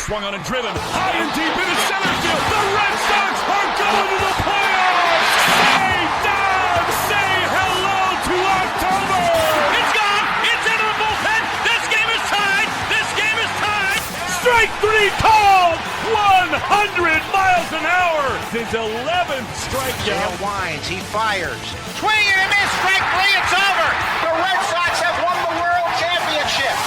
swung on and driven high and deep into center field. The Red Sox are going to the playoffs. Say down, say hello to October. It's gone. It's into the bullpen. This game is tied. This game is tied. Strike three called. 100 miles an hour. His 11th strikeout. Dale winds. He fires. Swing and a miss. Strike three. It's over. The Red Sox have won the World Championship.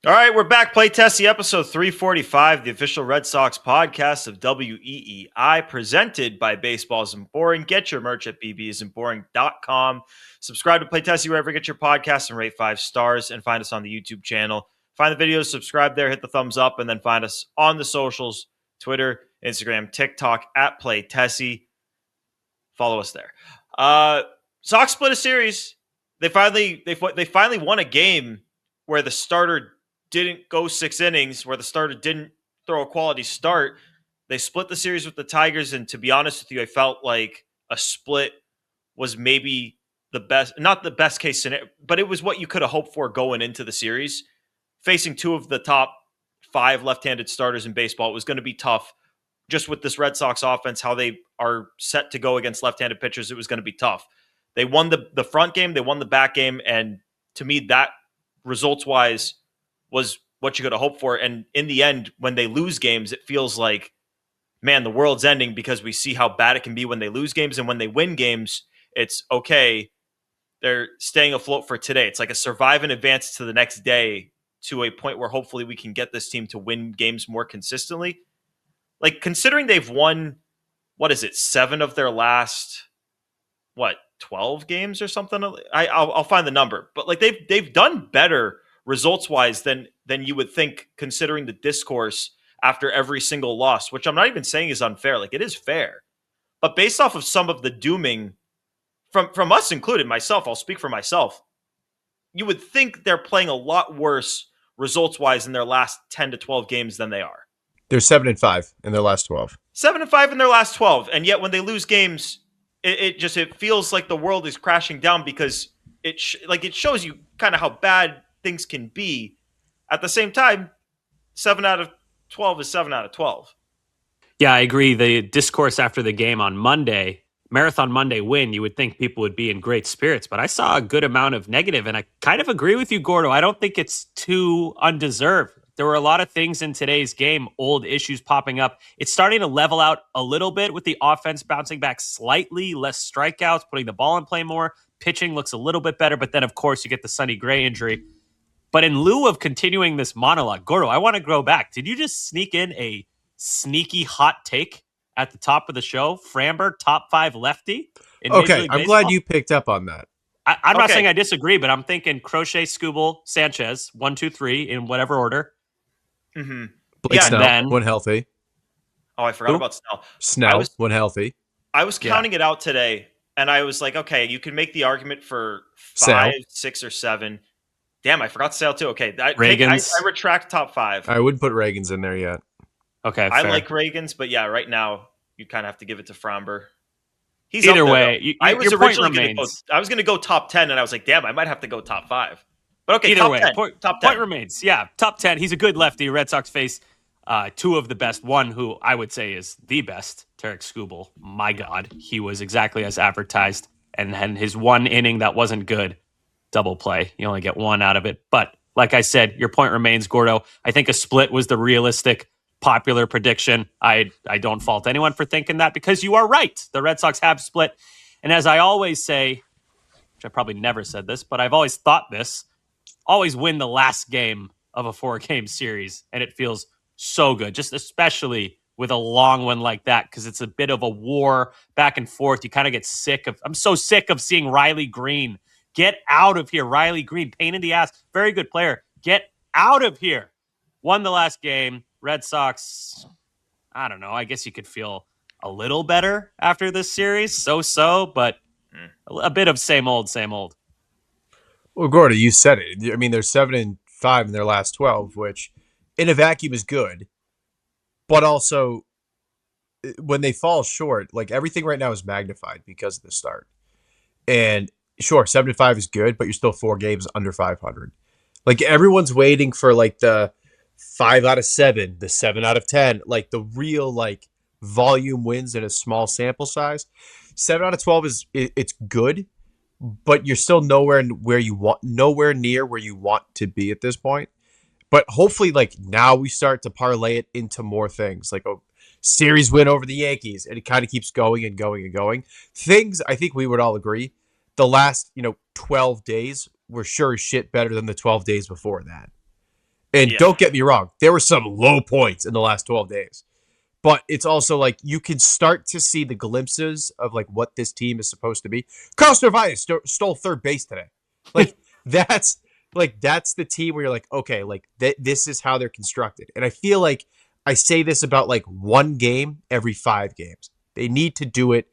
All right, we're back. Play Tessie, episode 345, the official Red Sox podcast of WEEI, presented by Baseball Isn't Boring. Get your merch at bbisn'tboring.com. Subscribe to Play Tessie wherever you get your podcasts and rate 5 stars, and find us on the YouTube channel. Find the videos, subscribe there, hit the thumbs up, and then find us on the socials, Twitter, Instagram, TikTok, at Play Tessie. Follow us there. Sox split a series. They finally won a game where the starter didn't go 6 innings, where the starter didn't throw a quality start. They split the series with the Tigers, and to be honest with you, I felt like a split was maybe the best, not the best case scenario, but it was what you could have hoped for going into the series. Facing 2 of the top 5 left-handed starters in baseball, it was going to be tough. Just with this Red Sox offense, how they are set to go against left-handed pitchers, it was going to be tough. They won the front game, they won the back game, and to me, that results-wise was what you could have hoped for. And in the end, when they lose games, it feels like, man, the world's ending, because we see how bad it can be when they lose games. And when they win games, it's okay. They're staying afloat for today. It's like a survive and advance to the next day, to a point where hopefully we can get this team to win games more consistently. Like, considering they've won, 7 of their last, 12 games or something? I'll find the number. But like they've done better results-wise than you would think, considering the discourse after every single loss, which I'm not even saying is unfair. Like, it is fair. But based off of some of the dooming, from us included, myself, I'll speak for myself, you would think they're playing a lot worse results-wise in their last 10 to 12 games than they are. They're 7-5 in their last 12. 7-5 in their last 12. And yet when they lose games, it feels like the world is crashing down, because it shows you kind of how bad things can be. At the same time, 7 out of 12 is 7 out of 12. Yeah, I agree. The discourse after the game on Monday, Marathon Monday win, you would think people would be in great spirits, but I saw a good amount of negative, and I kind of agree with you, Gordo. I don't think it's too undeserved. There were a lot of things in today's game, old issues popping up. It's starting to level out a little bit with the offense bouncing back slightly, less strikeouts, putting the ball in play more. Pitching looks a little bit better, but then, of course, you get the Sonny Gray injury. But in lieu of continuing this monologue, Gordo, I want to go back. Did you just sneak in a sneaky hot take at the top of the show? Framber, top 5 lefty? Okay, I'm glad you picked up on that. I'm not saying I disagree, but I'm thinking Crochet, Skubal, Sanchez, 1, 2, 3 in whatever order. Mm-hmm. Blake Snell, when healthy. Oh, I forgot about Snell. Snell, when healthy. I was counting it out today, and I was like, okay, you can make the argument for 5, Sale. 6, or 7. Damn, I forgot Sale too. Okay, I retract top 5. I wouldn't put Reagan's in there yet. Okay, I fair. like Reagan's, but yeah, right now you kind of have to give it to Framber. He's either up there, way. I was your point originally remains. I was going to go top 10, and I was like, damn, I might have to go top 5. But okay, Either top way, 10. Top 10. Point remains. Yeah, top 10. He's a good lefty. Red Sox face 2 of the best. One who I would say is the best, Tarek Skubal. My God, he was exactly as advertised. And his 1 inning that wasn't good, double play. You only get 1 out of it. But like I said, your point remains, Gordo. I think a split was the realistic, popular prediction. I don't fault anyone for thinking that, because you are right. The Red Sox have split. And as I always say, which I probably never said this, but I've always thought this, always win the last game of a 4-game series. And it feels so good, just especially with a long one like that, because it's a bit of a war back and forth. You kind of get sick of, I'm so sick of seeing Riley Green. Get out of here, Riley Green. Pain in the ass. Very good player. Get out of here. Won the last game. Red Sox, I don't know. I guess you could feel a little better after this series. So, but a bit of same old, same old. Well, Gordo, you said it. I mean, they're 7-5 in their last 12, which in a vacuum is good. But also, when they fall short, like, everything right now is magnified because of the start. And sure, 7-5 is good, but you're still 4 games under 500. Like everyone's waiting for like the 5 out of 7, the 7 out of 10, like the real like volume wins in a small sample size. 7 out of 12 it's good, but you're still nowhere near where you want to be at this point. But hopefully, like now we start to parlay it into more things, like a series win over the Yankees, and it kind of keeps going and going and going. Things I think we would all agree, the last 12 days were sure as shit better than the 12 days before that. And don't get me wrong, there were some low points in the last 12 days. But it's also like you can start to see the glimpses of like what this team is supposed to be. Carlos Narvaez stole third base today. Like that's the team where you're like, okay, like this is how they're constructed. And I feel like I say this about like one game every 5 games. They need to do it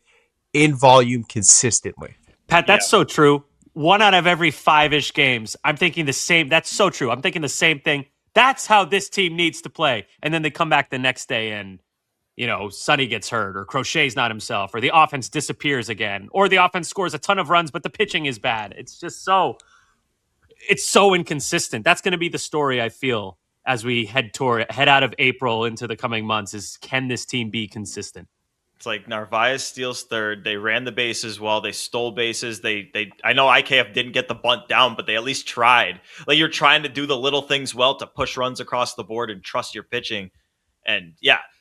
in volume consistently. Pat, that's so true. 1 out of every 5-ish games, I'm thinking the same. That's so true. I'm thinking the same thing. That's how this team needs to play. And then they come back the next day and, Sonny gets hurt or Crochet's not himself or the offense disappears again or the offense scores a ton of runs, but the pitching is bad. It's just it's so inconsistent. That's going to be the story, I feel, as we head out of April into the coming months is, can this team be consistent? It's like Narvaez steals third. They ran the bases well. They stole bases. I know IKF didn't get the bunt down, but they at least tried. Like you're trying to do the little things well to push runs across the board and trust your pitching. And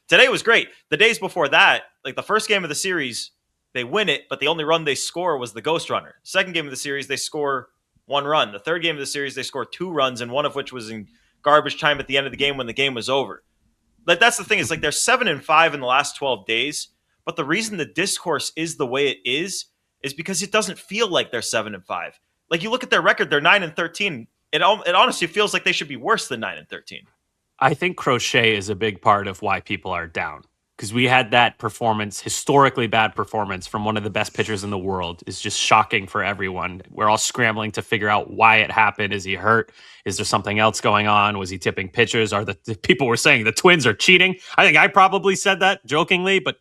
today was great. The days before that, like the first game of the series, they win it, but the only run they score was the ghost runner. Second game of the series, they score 1 run. The third game of the series, they score 2 runs, and one of which was in garbage time at the end of the game when the game was over. Like that's the thing is like they're 7-5 in the last 12 days. But the reason the discourse is the way it is because it doesn't feel like they're 7-5. Like you look at their record, they're 9-13. It honestly feels like they should be worse than 9-13. I think Crochet is a big part of why people are down because we had that performance, historically bad performance from one of the best pitchers in the world. Is just shocking for everyone. We're all scrambling to figure out why it happened. Is he hurt? Is there something else going on? Was he tipping pitches? The people were saying the Twins are cheating? I think I probably said that jokingly, but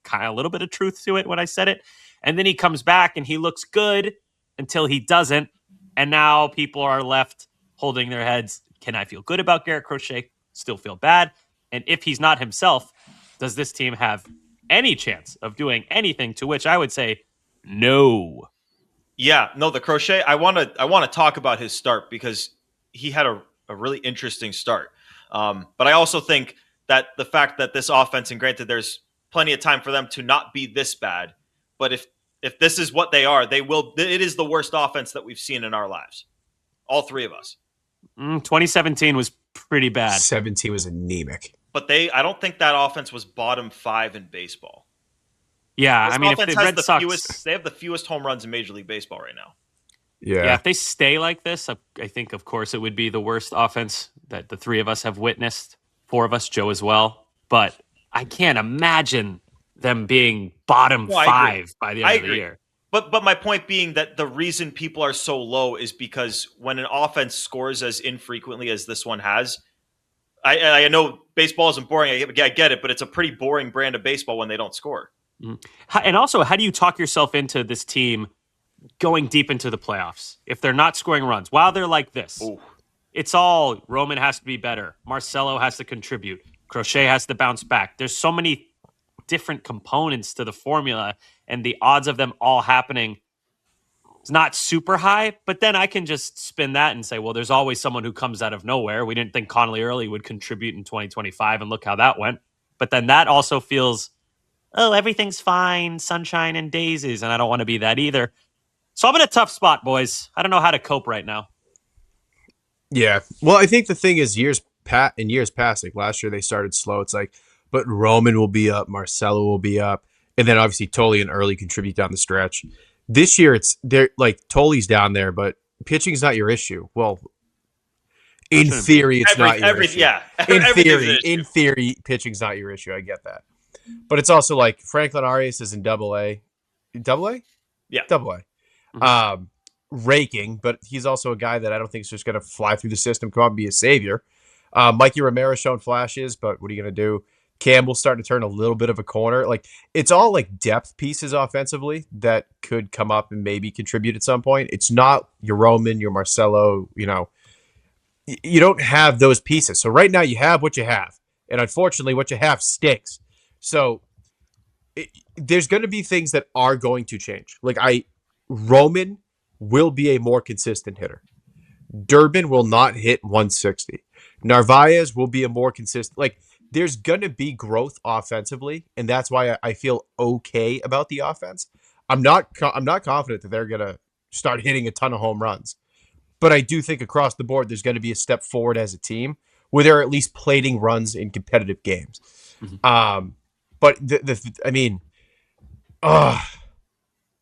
kind of a little bit of truth to it when I said it. And then he comes back and he looks good until he doesn't. And now people are left holding their heads. Can I feel good about Garrett Crochet? Still feel bad? And if he's not himself, does this team have any chance of doing anything? To which I would say no. Yeah, no, the Crochet, I want to talk about his start because he had a really interesting start. But I also think that the fact that this offense, and granted there's plenty of time for them to not be this bad. But if this is what they are, it is the worst offense that we've seen in our lives. All 3 of us. 2017 was pretty bad. 17 was anemic. But I don't think that offense was bottom 5 in baseball. Yeah, This I mean, if offense the has Red the Sox... they have the fewest home runs in Major League Baseball right now. Yeah, if they stay like this, I think, of course, it would be the worst offense that the 3 of us have witnessed. 4 of us, Joe as well. But I can't imagine them being bottom 5 by the end of the year. But my point being that the reason people are so low is because when an offense scores as infrequently as this one has, I know baseball isn't boring. I get it, but it's a pretty boring brand of baseball when they don't score. And also, how do you talk yourself into this team going deep into the playoffs if they're not scoring runs while they're like this? Ooh. It's all Roman has to be better. Marcelo has to contribute. Crochet has to bounce back. There's so many different components to the formula, and the odds of them all happening is not super high. But then I can just spin that and say, well, there's always someone who comes out of nowhere. We didn't think Connolly Early would contribute in 2025, and look how that went. But then that also feels, oh, everything's fine, sunshine and daisies, and I don't want to be that either. So I'm in a tough spot, boys. I don't know how to cope right now. Yeah. Well, I think the thing is years past, like last year they started slow. It's like, but Roman will be up, Marcelo will be up, and then obviously Tolly and Early contribute down the stretch. This year they're like Tolly's down there, but pitching's not your issue. Well, in theory, it's not your issue. Yeah. In theory, pitching's not your issue. I get that. But it's also like Franklin Arias is in Double-A. Double-A? Yeah. Double-A. Mm-hmm. Raking, but he's also a guy that I don't think is just going to fly through the system, come out and be a savior. Mikey Romero showing flashes, but what are you going to do? Campbell's starting to turn a little bit of a corner. Like, it's all like depth pieces offensively that could come up and maybe contribute at some point. It's not your Roman, your Marcelo, you don't have those pieces. So right now you have what you have. And unfortunately, what you have stinks. So there's going to be things that are going to change. Roman will be a more consistent hitter. Durbin will not hit 160. Narvaez will be a more consistent. There's going to be growth offensively, and that's why I feel okay about the offense. I'm not confident that they're going to start hitting a ton of home runs, but I do think across the board there's going to be a step forward as a team where they're at least plating runs in competitive games. Mm-hmm. But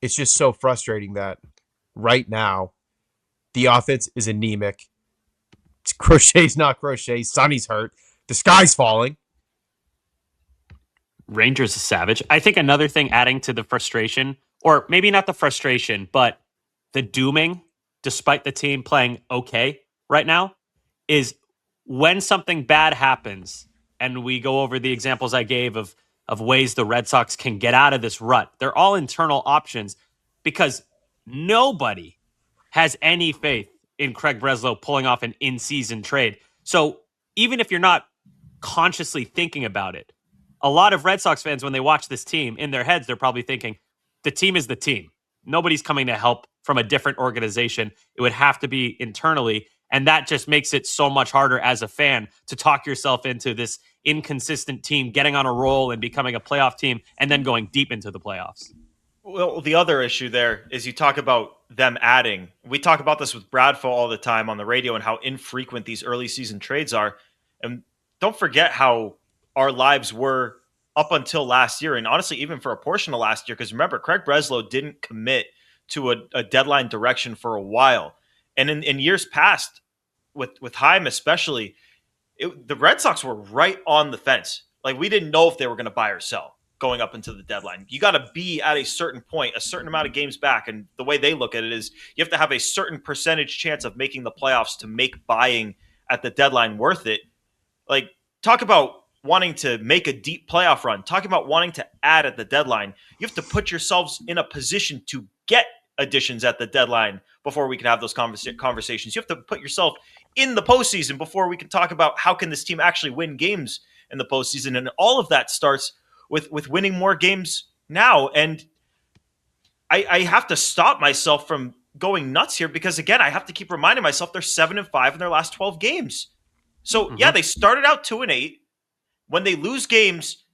it's just so frustrating that right now the offense is anemic. Crochet's not Crochet. Sonny's hurt. The sky's falling. Rangers is savage. I think another thing adding to the frustration, or maybe not the frustration, but the dooming, despite the team playing okay right now, is when something bad happens, and we go over the examples I gave of ways the Red Sox can get out of this rut. They're all internal options because nobody has any faith in Craig Breslow pulling off an in-season trade. So even if you're not consciously thinking about it, a lot of Red Sox fans, when they watch this team, in their heads, they're probably thinking, the team is the team. Nobody's coming to help from a different organization. It would have to be internally. And that just makes it so much harder as a fan to talk yourself into this inconsistent team getting on a roll and becoming a playoff team and then going deep into the playoffs. Well, the other issue there is you talk about them adding. We talk about this with Bradfo all the time on the radio and how infrequent these early season trades are. And don't forget how our lives were up until last year, and honestly, even for a portion of last year, because remember, Craig Breslow didn't commit to a deadline direction for a while. And in years past, with Heim especially, the Red Sox were right on the fence. We didn't know if they were going to buy or sell going up into the deadline. You got to be at a certain point, a certain amount of games back. And the way they look at it is you have to have a certain percentage chance of making the playoffs to make buying at the deadline worth it. Talk about wanting to make a deep playoff run, talking about wanting to add at the deadline. You have to put yourselves in a position to get additions at the deadline before we can have those conversations. You have to put yourself in the postseason before we can talk about how can this team actually win games in the postseason. And all of that starts with winning more games now. And I have to stop myself from going nuts here because, again, I have to keep reminding myself they're 7-5 in their last 12 games. So, yeah, they started out 2-8. When they lose games,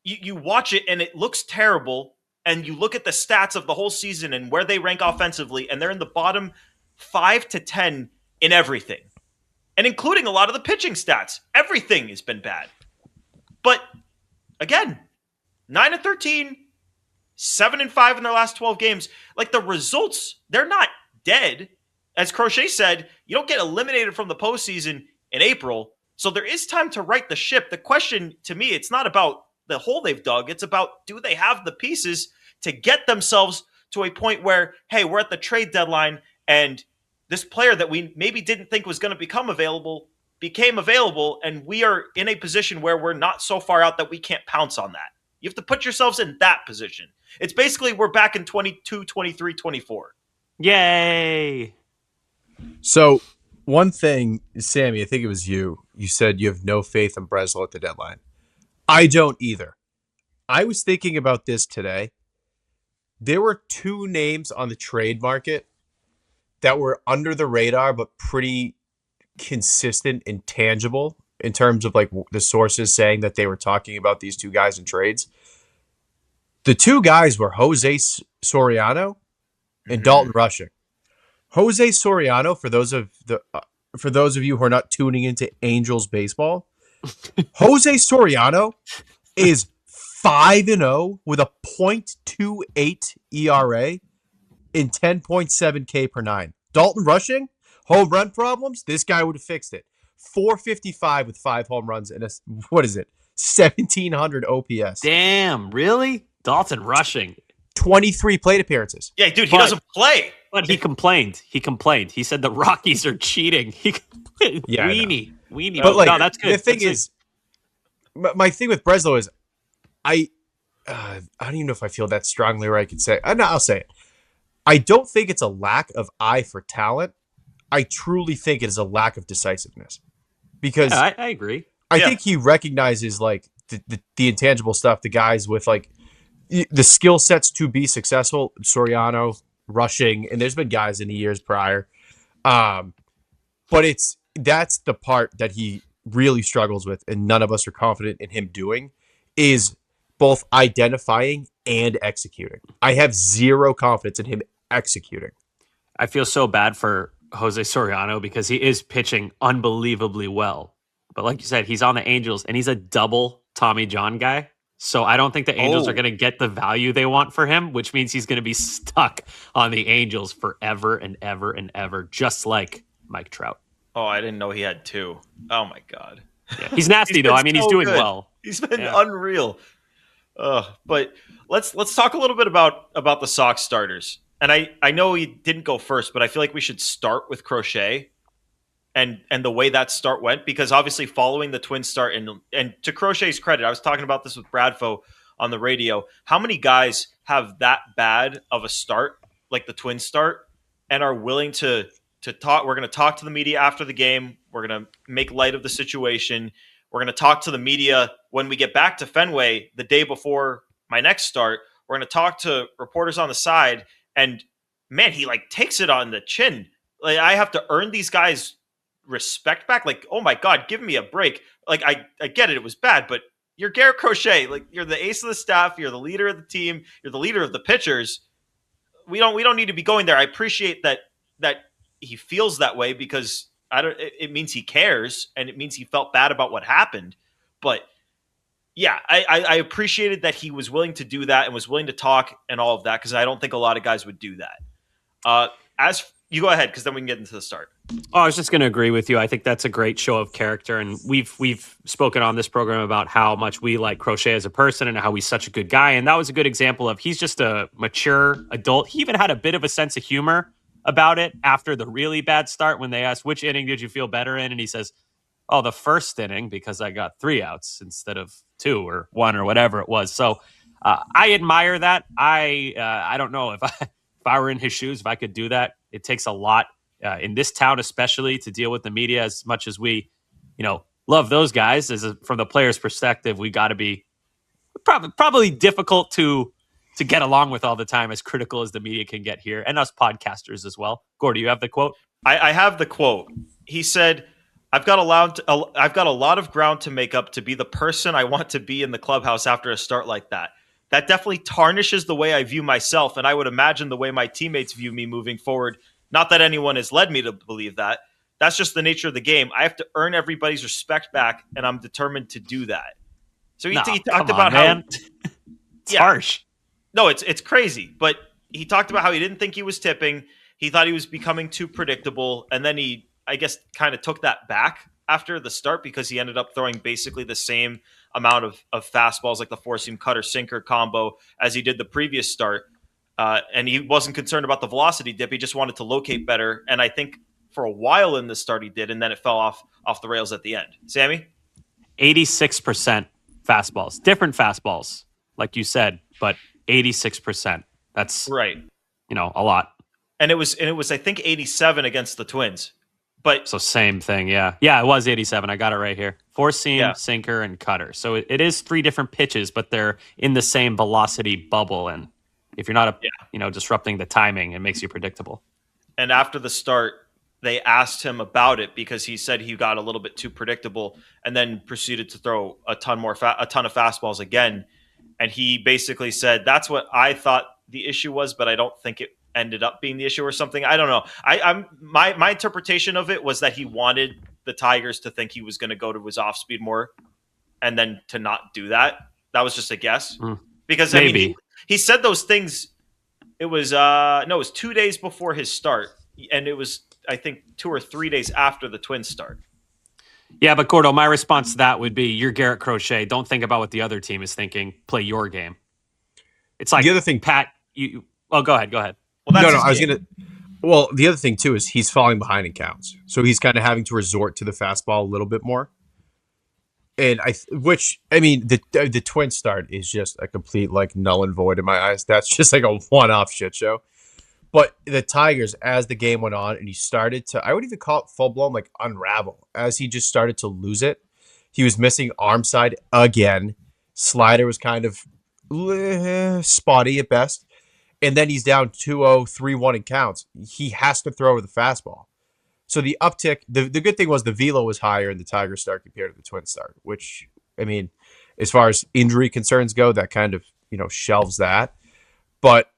you watch it and it looks terrible. And you look at the stats of the whole season and where they rank offensively, and they're in the bottom 5 to 10 in everything. And including a lot of the pitching stats. Everything has been bad. But, again, 9-13, 7-5 in their last 12 games. The results, they're not dead. As Crochet said, you don't get eliminated from the postseason in April. So there is time to right the ship. The question to me, it's not about the hole they've dug. It's about, do they have the pieces to get themselves to a point where, hey, we're at the trade deadline and this player that we maybe didn't think was going to become available became available, and we are in a position where we're not so far out that we can't pounce on that. You have to put yourselves in that position. It's basically we're back in 22, 23, 24. Yay! So one thing, Sammy, I think it was you said you have no faith in Breslow at the deadline. I don't either. I was thinking about this today. There were two names on the trade market that were under the radar, but pretty consistent and tangible in terms of the sources saying that they were talking about these two guys in trades. The two guys were Jose Soriano and Dalton Rushing. Jose Soriano, for those of you who are not tuning into Angels baseball, Jose Soriano is 5-0 with a .28 ERA in 10.7 K per nine. Dalton Rushing, home run problems, this guy would have fixed it. 455 with 5 home runs and 1,700 OPS. Damn, really? Dalton Rushing. 23 plate appearances. Yeah, dude, he doesn't play. But he complained. He said the Rockies are cheating. He complained. Yeah, weenie. But no, that's good. The thing is, my thing with Breslow is, I don't even know if I feel that strongly where I could say. No, I'll say it. I don't think it's a lack of eye for talent. I truly think it is a lack of decisiveness because Yeah, I agree. I think he recognizes like the intangible stuff, the guys with like the skill sets to be successful, Soriano, rushing, and there's been guys in the years prior. But that's the part that he really struggles with, and none of us are confident in him doing, is both identifying and executing. I have zero confidence in him executing. I feel so bad for Jose Soriano because he is pitching unbelievably well. But like you said, he's on the Angels and he's a double Tommy John guy. So I don't think the Angels are going to get the value they want for him, which means he's going to be stuck on the Angels forever and ever and ever, just like Mike Trout. Oh, I didn't know he had 2. Oh my God. Yeah. He's nasty though. I mean, he's doing good. well. He's been unreal. But let's talk a little bit about the Sox starters. And I know he didn't go first, but I feel like we should start with Crochet and the way that start went, because obviously following the Twins start, and to Crochet's credit, I was talking about this with Bradfo on the radio. How many guys have that bad of a start, like the Twins start, and are willing to talk? We're going to talk to the media after the game. We're going to make light of the situation. We're going to talk to the media when we get back to Fenway the day before my next start. We're going to talk to reporters on the side. And man, he like takes it on the chin. Like, I have to earn these guys respect back. Like, oh my God, give me a break. Like, I get it. It was bad, but you're Garrett Crochet. Like, you're the ace of the staff. You're the leader of the team. You're the leader of the pitchers. We don't need to be going there. I appreciate that he feels that way because it means he cares and it means he felt bad about what happened. But yeah, I appreciated that he was willing to do that and was willing to talk and all of that, because I don't think a lot of guys would do that. As you go ahead, because then we can get into the start. Oh, I was just going to agree with you. I think that's a great show of character, and we've spoken on this program about how much we like Crochet as a person and how he's such a good guy, and that was a good example of he's just a mature adult. He even had a bit of a sense of humor about it after the really bad start when they asked, which inning did you feel better in? And he says, oh, the first inning, because I got 3 outs instead of 2 or 1 or whatever it was. So I admire that. I don't know if I were in his shoes, if I could do that. It takes a lot in this town, especially, to deal with the media. As much as we, love those guys, from the player's perspective, we got to be probably difficult to get along with all the time, as critical as the media can get here, and us podcasters as well. Gordo, you have the quote? I have the quote. He said, I've got a lot of ground to make up to be the person I want to be in the clubhouse after a start like that. That definitely tarnishes the way I view myself, and I would imagine the way my teammates view me moving forward. Not that anyone has led me to believe that. That's just the nature of the game. I have to earn everybody's respect back, and I'm determined to do that. So he talked about how it's harsh. No, it's crazy. But he talked about how he didn't think he was tipping. He thought he was becoming too predictable, and then he, I guess, kind of took that back after the start because he ended up throwing basically the same amount of fastballs, like the four-seam cutter-sinker combo, as he did the previous start. And he wasn't concerned about the velocity dip. He just wanted to locate better. And I think for a while in the start he did, and then it fell off the rails at the end. Sammy? 86% fastballs. Different fastballs, like you said, but 86%. That's right. A lot. And it was I think 87 against the Twins. But so same thing, yeah. Yeah, it was 87. I got it right here. Four-seam, sinker, and cutter. So it is 3 different pitches, but they're in the same velocity bubble. And if you're not disrupting the timing, it makes you predictable. And after the start, they asked him about it because he said he got a little bit too predictable, and then proceeded to throw a ton of fastballs again. And he basically said, that's what I thought the issue was, but I don't think it ended up being the issue or something. I don't know. My interpretation of it was that he wanted the Tigers to think he was going to go to his off speed more, and then to not do that. That was just a guess. Because maybe. I mean, he said those things. It was it was 2 days before his start, and it was, I think, 2 or 3 days after the Twins start. Yeah, but Gordo, my response to that would be, you're Garrett Crochet. Don't think about what the other team is thinking. Play your game. It's like the other thing, Pat. Go ahead. Well, no, I was gonna. Well, the other thing too is he's falling behind in counts, so he's kind of having to resort to the fastball a little bit more. And the Twin start is just a complete null and void in my eyes. That's just like a one-off shit show. But the Tigers, as the game went on, and he started to, I would even call it full blown like unravel, as he just started to lose it. He was missing arm side again. Slider was kind of spotty at best. And then he's down 2-0, 3-1 in counts. He has to throw the fastball. So the uptick, the good thing was the velo was higher in the Tiger start compared to the Twin start, which, I mean, as far as injury concerns go, that kind of, shelves that. But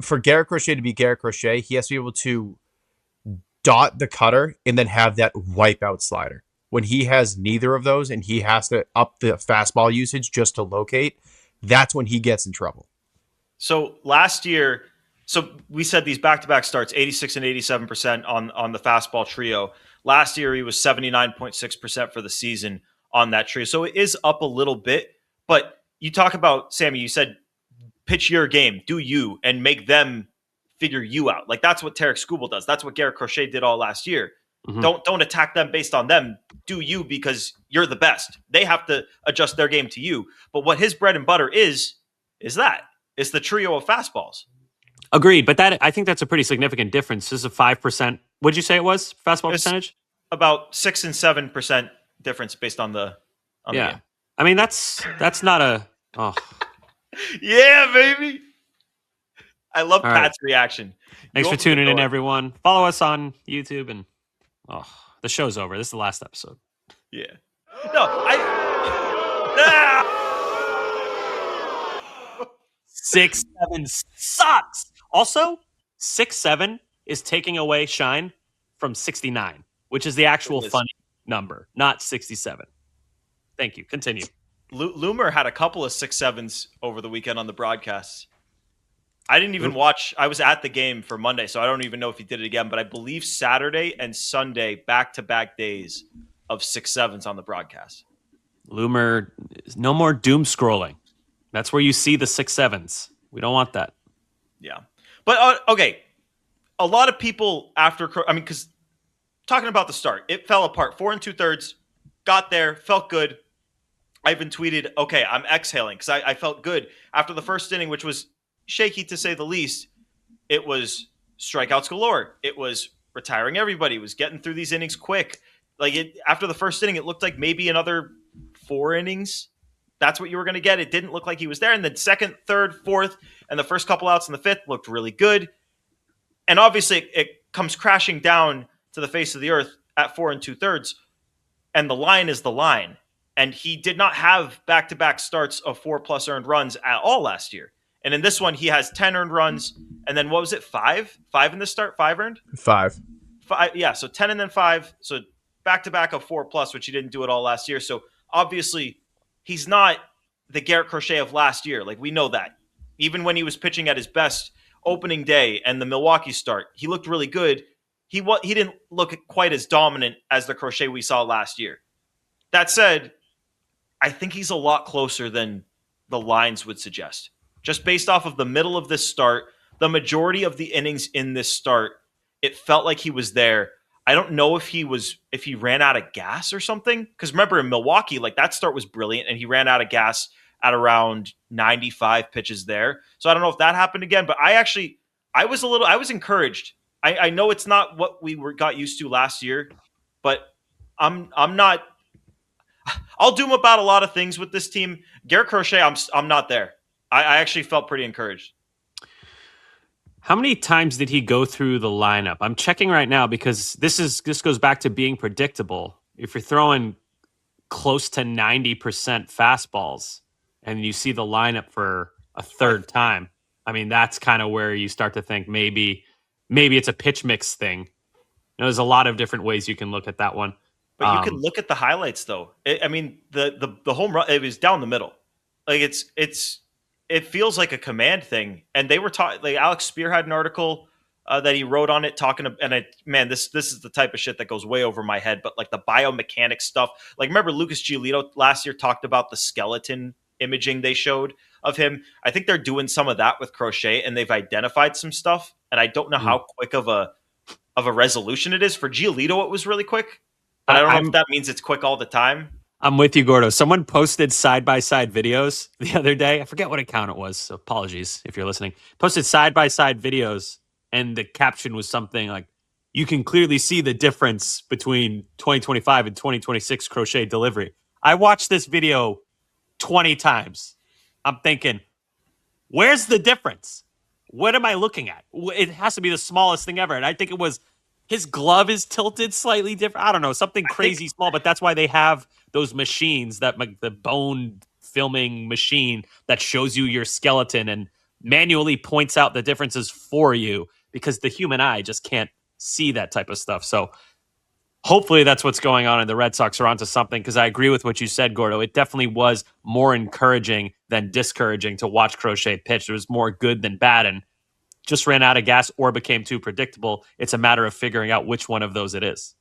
for Garrett Crochet to be Garrett Crochet, he has to be able to dot the cutter and then have that wipeout slider. When he has neither of those and he has to up the fastball usage just to locate, that's when he gets in trouble. So last year, we said these back-to-back starts, 86 and 87% on the fastball trio. Last year, he was 79.6% for the season on that trio. So it is up a little bit. But you talk about, Sammy, you said pitch your game, do you, and make them figure you out. Like that's what Tarek Skubal does. That's what Garrett Crochet did all last year. Mm-hmm. Don't attack them based on them. Do you, because you're the best. They have to adjust their game to you. But what his bread and butter is that. It's the trio of fastballs. Agreed, but I think that's a pretty significant difference. This is a 5%. What'd you say it was? Fastball percentage? About 6 and 7% difference based on the game. I mean, that's not a Yeah, baby. I love all Pat's reaction. Thanks for tuning in, everyone. Follow us on YouTube, and the show's over. This is the last episode. Yeah. No, 6-7 sucks. Also, 6-7 is taking away shine from 69, which is the actual funny number, not 67. Thank you. Continue. Loomer had a couple of 6-7s over the weekend on the broadcasts. I didn't even watch. I was at the game for Monday, so I don't even know if he did it again. But I believe Saturday and Sunday, back-to-back days of 6-7s on the broadcast. Loomer, no more doom scrolling. That's where you see the 6-7s. We don't want that. Yeah. But, okay, a lot of people because talking about the start, it fell apart. 4 2/3, got there, felt good. I even tweeted, okay, I'm exhaling because I felt good. After the first inning, which was shaky to say the least, it was strikeouts galore. It was retiring everybody. It was getting through these innings quick. After the first inning, it looked like maybe another 4 innings. That's what you were going to get. It didn't look like he was there. And then second, third, fourth, and the first couple outs in the fifth looked really good. And obviously, it comes crashing down to the face of the earth at 4 2/3. And the line is the line. And he did not have back-to-back starts of 4+ earned runs at all last year. And in this one, he has 10 earned runs. And then what was it, 5? 5 in this start? 5 earned? 5. 5, yeah, so 10 and then 5. So back-to-back of 4+, which he didn't do it all last year. So obviously, he's not the Garrett Crochet of last year. We know that. Even when he was pitching at his best opening day and the Milwaukee start, he looked really good. He didn't look quite as dominant as the Crochet we saw last year. That said, I think he's a lot closer than the lines would suggest. Just based off of the middle of this start, the majority of the innings in this start, it felt like he was there. I don't know if he ran out of gas or something. Because remember in Milwaukee, that start was brilliant, and he ran out of gas at around 95 pitches there. So I don't know if that happened again. But I was encouraged. I know it's not what we got used to last year, but I'm not. I'll doom about a lot of things with this team. Garrett Crochet, I'm not there. I actually felt pretty encouraged. How many times did he go through the lineup? I'm checking right now because this goes back to being predictable. If you're throwing close to 90% fastballs and you see the lineup for a third time, I mean, that's kind of where you start to think maybe it's a pitch mix thing. There's a lot of different ways you can look at that one. But you can look at the highlights, though. The home run, it was down the middle. It feels like a command thing. And they were talking, Alex Spear had an article that he wrote on it this is the type of shit that goes way over my head. But the biomechanics stuff, remember Lucas Giolito last year talked about the skeleton imaging they showed of him. I think they're doing some of that with Crochet, and they've identified some stuff. And I don't know how quick of a resolution it is. For Giolito, it was really quick. But I don't know if that means it's quick all the time. I'm with you, Gordo. Someone posted side-by-side videos the other day. I forget what account it was, so apologies if you're listening. Posted side-by-side videos and the caption was something like, "You can clearly see the difference between 2025 and 2026 Crochet delivery." I watched this video 20 times. I'm thinking, where's the difference? What am I looking at? It has to be the smallest thing ever. And I think it was his glove is tilted slightly different. I don't know, something crazy small, but that's why they have those machines, that the bone filming machine that shows you your skeleton and manually points out the differences for you, because the human eye just can't see that type of stuff. So hopefully that's what's going on, and the Red Sox are onto something, because I agree with what you said, Gordo. It definitely was more encouraging than discouraging to watch Crochet pitch. There was more good than bad, and just ran out of gas or became too predictable. It's a matter of figuring out which one of those it is.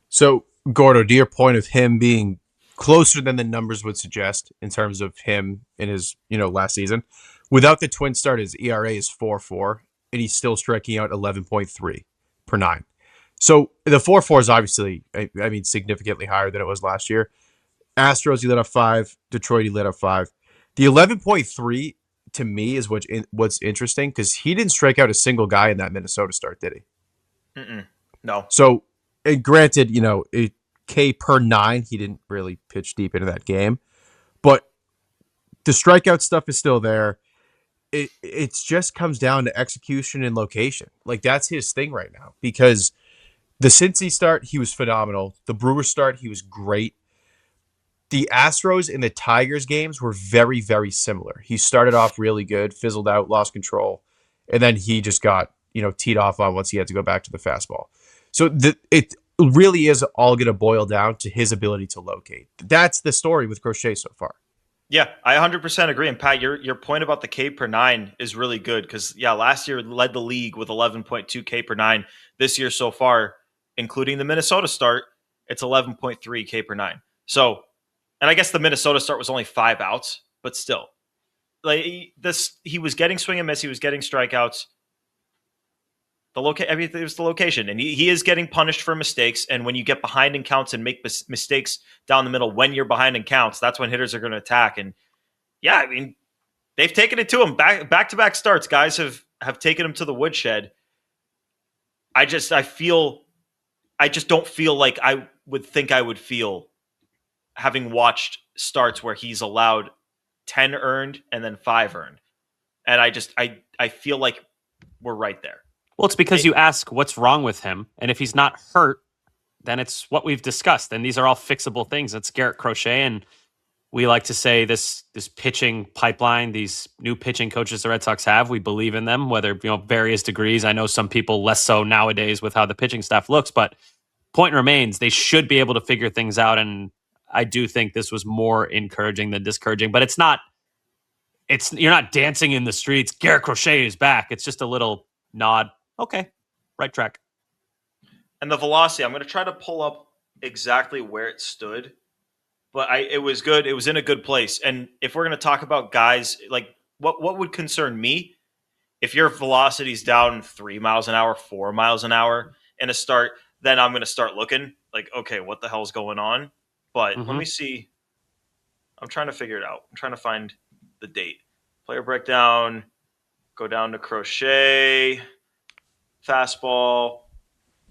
So, Gordo, to your point of him being closer than the numbers would suggest in terms of him in his, last season, without the twin start, his ERA is 4.4, and he's still striking out 11.3 per 9. So the 4.4 is obviously, significantly higher than it was last year. Astros, he lit up 5. Detroit, he lit up 5. The 11.3 to me is what's interesting, because he didn't strike out a single guy in that Minnesota start, did he? No. So, and granted, a K per 9, he didn't really pitch deep into that game, but the strikeout stuff is still there. It just comes down to execution and location. Like, that's his thing right now, because the Cincy start, he was phenomenal. The Brewers start, he was great. The Astros and the Tigers games were very, very similar. He started off really good, fizzled out, lost control, and then he just got, teed off on once he had to go back to the fastball. So it really is all going to boil down to his ability to locate. That's the story with Crochet so far. Yeah, I 100% agree. And Pat, your point about the K per 9 is really good, because, last year led the league with 11.2 K per 9. This year so far, including the Minnesota start, it's 11.3 K per 9. So, and I guess the Minnesota start was only 5 outs, but still, like he was getting swing and miss. He was getting strikeouts. It was the location, and he is getting punished for mistakes. And when you get behind in counts and make mistakes down the middle, when you're behind in counts, that's when hitters are going to attack. And they've taken it to him back to back starts. Guys have taken him to the woodshed. I just don't feel like I would think I would feel having watched starts where he's allowed 10 earned and then 5 earned. And I feel like we're right there. Well, it's because you ask what's wrong with him. And if he's not hurt, then it's what we've discussed. And these are all fixable things. It's Garrett Crochet. And we like to say this pitching pipeline, these new pitching coaches the Red Sox have, we believe in them, whether, various degrees. I know some people less so nowadays with how the pitching staff looks, but point remains, they should be able to figure things out. And I do think this was more encouraging than discouraging, but you're not dancing in the streets. Garrett Crochet is back. It's just a little nod. Okay, right track. And the velocity, I'm going to try to pull up exactly where it stood, but it was good. It was in a good place. And if we're going to talk about guys, like what would concern me, if your velocity's down 3 miles an hour, 4 miles an hour in a start, then I'm going to start looking like, okay, what the hell's going on? But let me see. I'm trying to figure it out. I'm trying to find the date. Player breakdown, go down to Crochet, fastball.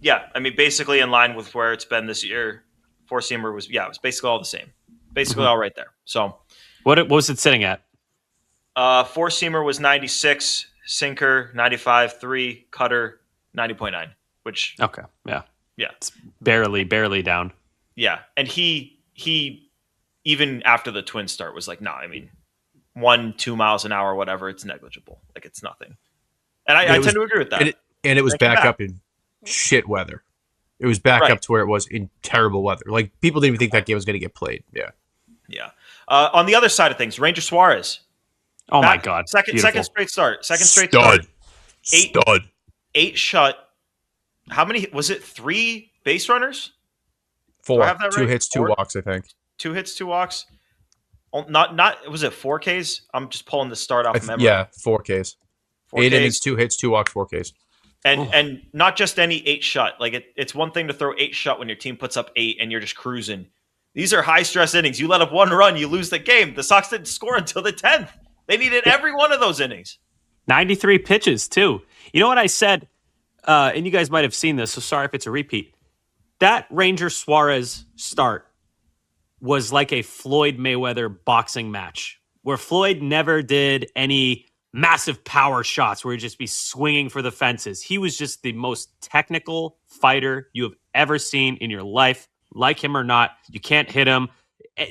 Yeah, basically in line with where it's been this year. Four-seamer was, it was basically all the same. Basically all right there. So, what was it sitting at? Four-seamer was 96, sinker 95.3, cutter 90.9, which... Okay, yeah. Yeah. It's barely down. Yeah, and he even after the twin start was like, 1-2 miles an hour, whatever, it's negligible. Like, it's nothing. And I tend to agree with that. And it was back up in shit weather. It was back up to where it was in terrible weather. Like, people didn't even think that game was going to get played. Yeah. Yeah. On the other side of things, Ranger Suarez. Oh, my God. Second straight start. Second Stud. start. 8 shut. How many? Was it 3 base runners? 4. Have that 2 right? hits, 2 walks, I think. 2 hits, 2 walks. Not. Was it 4 Ks? I'm just pulling the start off memory. Yeah, 4 Ks. 4 8 Ks. innings, 2 hits, 2 walks, 4 Ks. And not just any 8 shut. Like it's one thing to throw 8 shut when your team puts up 8 and you're just cruising. These are high stress innings. You let up 1 run, you lose the game. The Sox didn't score until the 10th. They needed every one of those innings. 93 pitches too. You know what I said? And you guys might have seen this, so sorry if it's a repeat. That Ranger Suarez start was like a Floyd Mayweather boxing match where Floyd never did any massive power shots where he'd just be swinging for the fences. He was just the most technical fighter you have ever seen in your life. Like him or not, you can't hit him.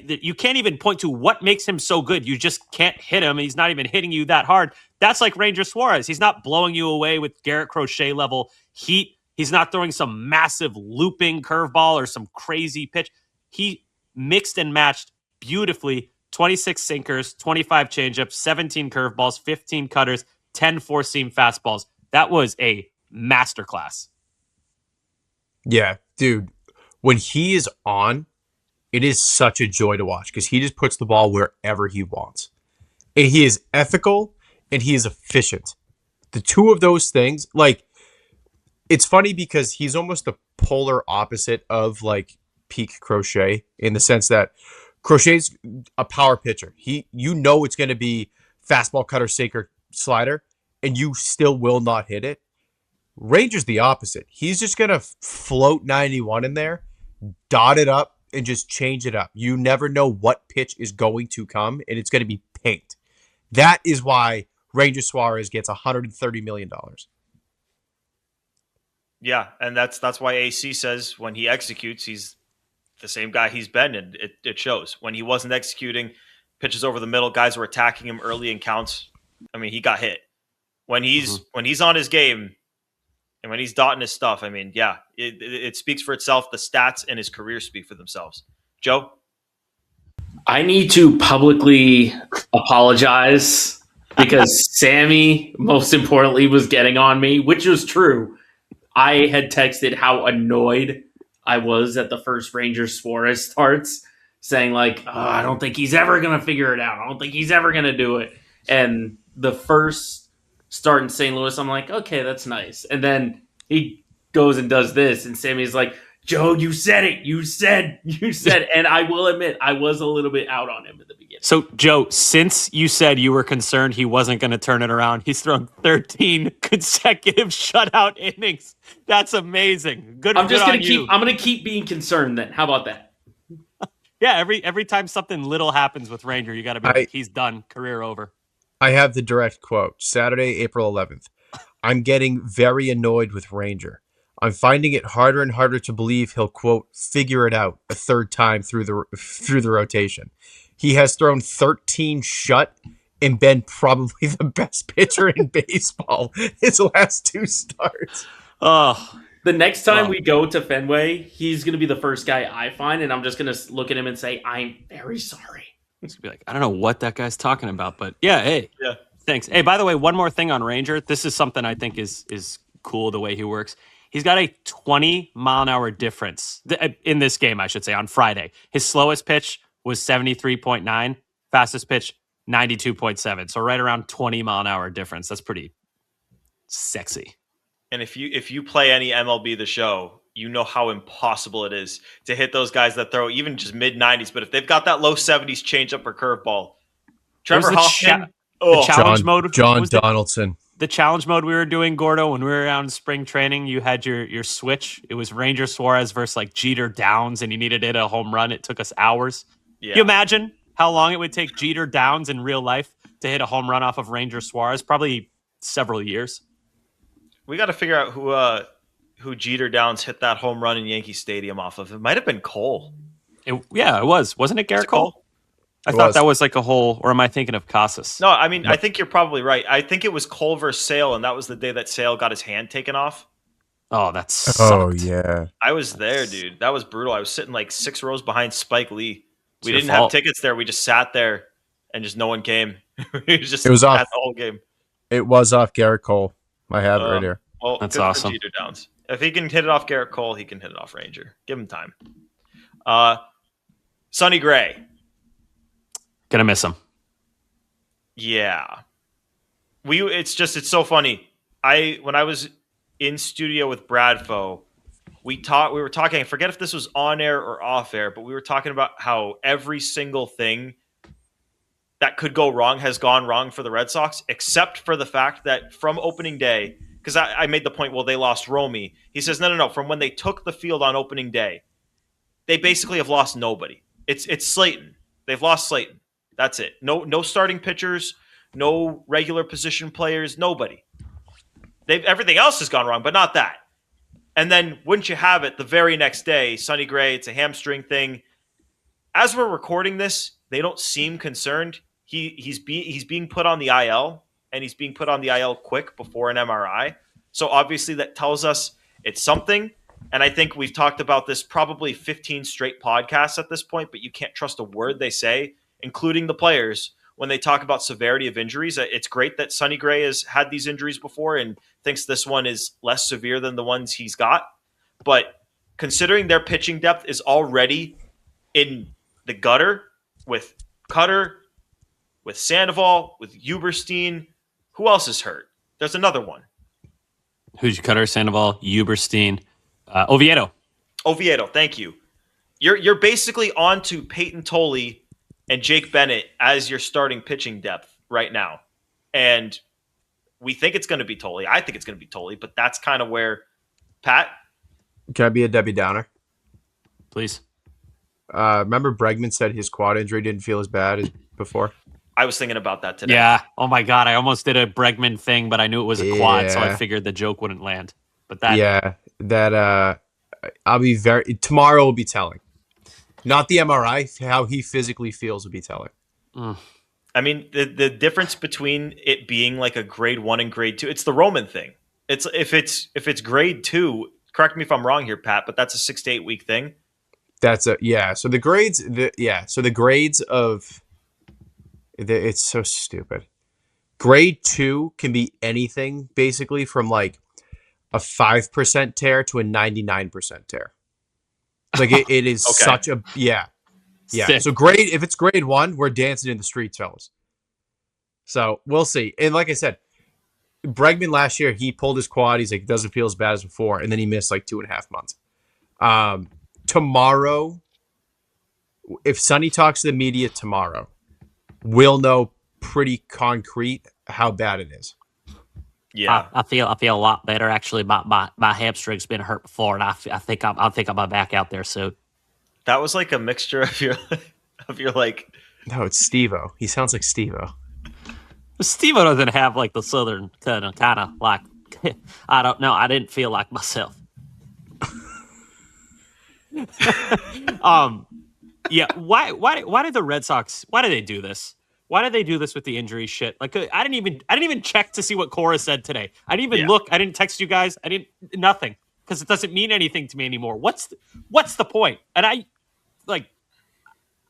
You can't even point to what makes him so good. You just can't hit him. He's not even hitting you that hard. That's like Ranger Suarez. He's not blowing you away with Garrett Crochet level heat. He's not throwing some massive looping curveball or some crazy pitch. He mixed and matched beautifully. 26 sinkers, 25 changeups, 17 curveballs, 15 cutters, 10 four-seam fastballs. That was a masterclass. Yeah, dude. When he is on, it is such a joy to watch because he just puts the ball wherever he wants. And he is ethical and he is efficient. The two of those things, like, it's funny because he's almost the polar opposite of like peak Crochet in the sense that Crochet's a power pitcher. You know it's going to be fastball, cutter, sinker, slider, and you still will not hit it. Ranger's the opposite. He's just going to float 91 in there, dot it up, and just change it up. You never know what pitch is going to come, and it's going to be pinked. That is why Ranger Suarez gets $130 million. Yeah, and that's why AC says when he executes, he's the same guy he's been, and it shows. When he wasn't executing, pitches over the middle, guys were attacking him early in counts. I mean, he got hit. When he's on his game and when he's dotting his stuff, I mean, yeah, it speaks for itself. The stats and his career speak for themselves. Joe? I need to publicly apologize because Sammy, most importantly, was getting on me, which was true. I had texted how annoyed I was at the first Ranger Suarez starts, saying like, oh, I don't think he's ever going to figure it out. I don't think he's ever going to do it. And the first start in St. Louis, I'm like, okay, that's nice. And then he goes and does this, and Sammy's like, Joe, you said it. You said. And I will admit, I was a little bit out on him at the beginning. So, Joe, since you said you were concerned he wasn't going to turn it around, he's thrown 13 consecutive shutout innings. That's amazing. Good. I'm just going to I'm going to keep being concerned. Then, how about that? Yeah. Every time something little happens with Ranger, you got to be like, he's done. Career over. I have the direct quote. Saturday, April 11th. I'm getting very annoyed with Ranger. I'm finding it harder and harder to believe he'll, quote, figure it out a third time through the rotation. He has thrown 13 shut and been probably the best pitcher in baseball his last two starts. Oh, the next time we go to Fenway, he's going to be the first guy I find, and I'm just going to look at him and say, I'm very sorry. He's going to be like, I don't know what that guy's talking about, but yeah, hey. Yeah. Thanks. Hey, by the way, one more thing on Ranger. This is something I think is cool the way he works. He's got a 20-mile-an-hour difference in this game, I should say, on Friday. His slowest pitch was 73.9, fastest pitch, 92.7. So right around 20-mile-an-hour difference. That's pretty sexy. And if you play any MLB The Show, you know how impossible it is to hit those guys that throw even just mid-90s. But if they've got that low 70s changeup or curveball, Trevor Hoffman, the challenge mode. John Donaldson. The challenge mode we were doing, Gordo, when we were out in spring training, you had your switch. It was Ranger Suarez versus like Jeter Downs, and you needed to hit a home run. It took us hours. Yeah. Can you imagine how long it would take Jeter Downs in real life to hit a home run off of Ranger Suarez? Probably several years. We got to figure out who Jeter Downs hit that home run in Yankee Stadium off of. It might have been Cole. It was. Wasn't it Garrett Cole? I thought that was like a whole, or am I thinking of Casas? No, I mean, I think you're probably right. I think it was Cole versus Sale, and that was the day that Sale got his hand taken off. Oh, that's sucked. Oh, yeah. I was there, dude. That was brutal. I was sitting like 6 rows behind Spike Lee. We your didn't fault. have tickets there. We just sat there, and just no one came. It was It was off. the whole game. It was off Garrett Cole. I have it right here. Well, That's good for awesome. Jeter Downs. If he can hit it off Garrett Cole, he can hit it off Ranger. Give him time. Sonny Gray. Gonna miss him. Yeah. It's so funny. When I was in studio with Bradfo, we were talking, I forget if this was on air or off air, but we were talking about how every single thing that could go wrong has gone wrong for the Red Sox, except for the fact that from opening day, because I made the point, well, they lost Romy. He says, no. From when they took the field on opening day, they basically have lost nobody. It's Slayton. They've lost Slayton. That's it. No starting pitchers, no regular position players, nobody. Everything else has gone wrong, but not that. And then wouldn't you have it, the very next day, Sonny Gray, it's a hamstring thing. As we're recording this, they don't seem concerned. He's being put on the IL, and he's being put on the IL quick before an MRI. So obviously that tells us it's something. And I think we've talked about this probably 15 straight podcasts at this point, but you can't trust a word they say, including the players, when they talk about severity of injuries. It's great that Sonny Gray has had these injuries before and thinks this one is less severe than the ones he's got. But considering their pitching depth is already in the gutter with Cutter, with Sandoval, with Huberstein, who else is hurt? There's another one. Who's Cutter, Sandoval, Huberstein, Oviedo. Oviedo, thank you. You're basically on to Peyton Tolley and Jake Bennett as your starting pitching depth right now. And we think it's going to be Tolley. I think it's going to be Tolley, but that's kind of where, Pat? Can I be a Debbie Downer? Please. Remember Bregman said his quad injury didn't feel as bad as before? I was thinking about that today. Yeah. Oh, my God. I almost did a Bregman thing, but I knew it was a quad, so I figured the joke wouldn't land. But that... I'll be tomorrow will be telling. Not the MRI, how he physically feels will be telling. I mean, the difference between it being like a grade 1 and grade 2, it's the Roman thing. It's if it's grade 2, correct me if I'm wrong here, Pat, but that's a 6 to 8 week thing. So the grades of it's so stupid. Grade 2 can be anything basically from like a 5% tear to a 99% tear. Like it is okay. such a Sick. So if it's grade 1, we're dancing in the streets, fellas. So we'll see. And like I said, Bregman last year, he pulled his quad. He's like, it doesn't feel as bad as before, and then he missed like 2.5 months. Tomorrow, if Sonny talks to the media tomorrow, we'll know pretty concrete how bad it is. Yeah, I feel a lot better actually. My hamstring's been hurt before, and I think I'm back out there soon. that was like a mixture of your like. No, it's Steve-O. He sounds like Steve-O. Steve-O doesn't have like the southern kind of like, I don't know. I didn't feel like myself. Yeah. Why did the Red Sox? Why did they do this? Why did they do this with the injury shit? Like I didn't even check to see what Cora said today. I didn't even look. I didn't text you guys. I didn't nothing because it doesn't mean anything to me anymore. What's the point? And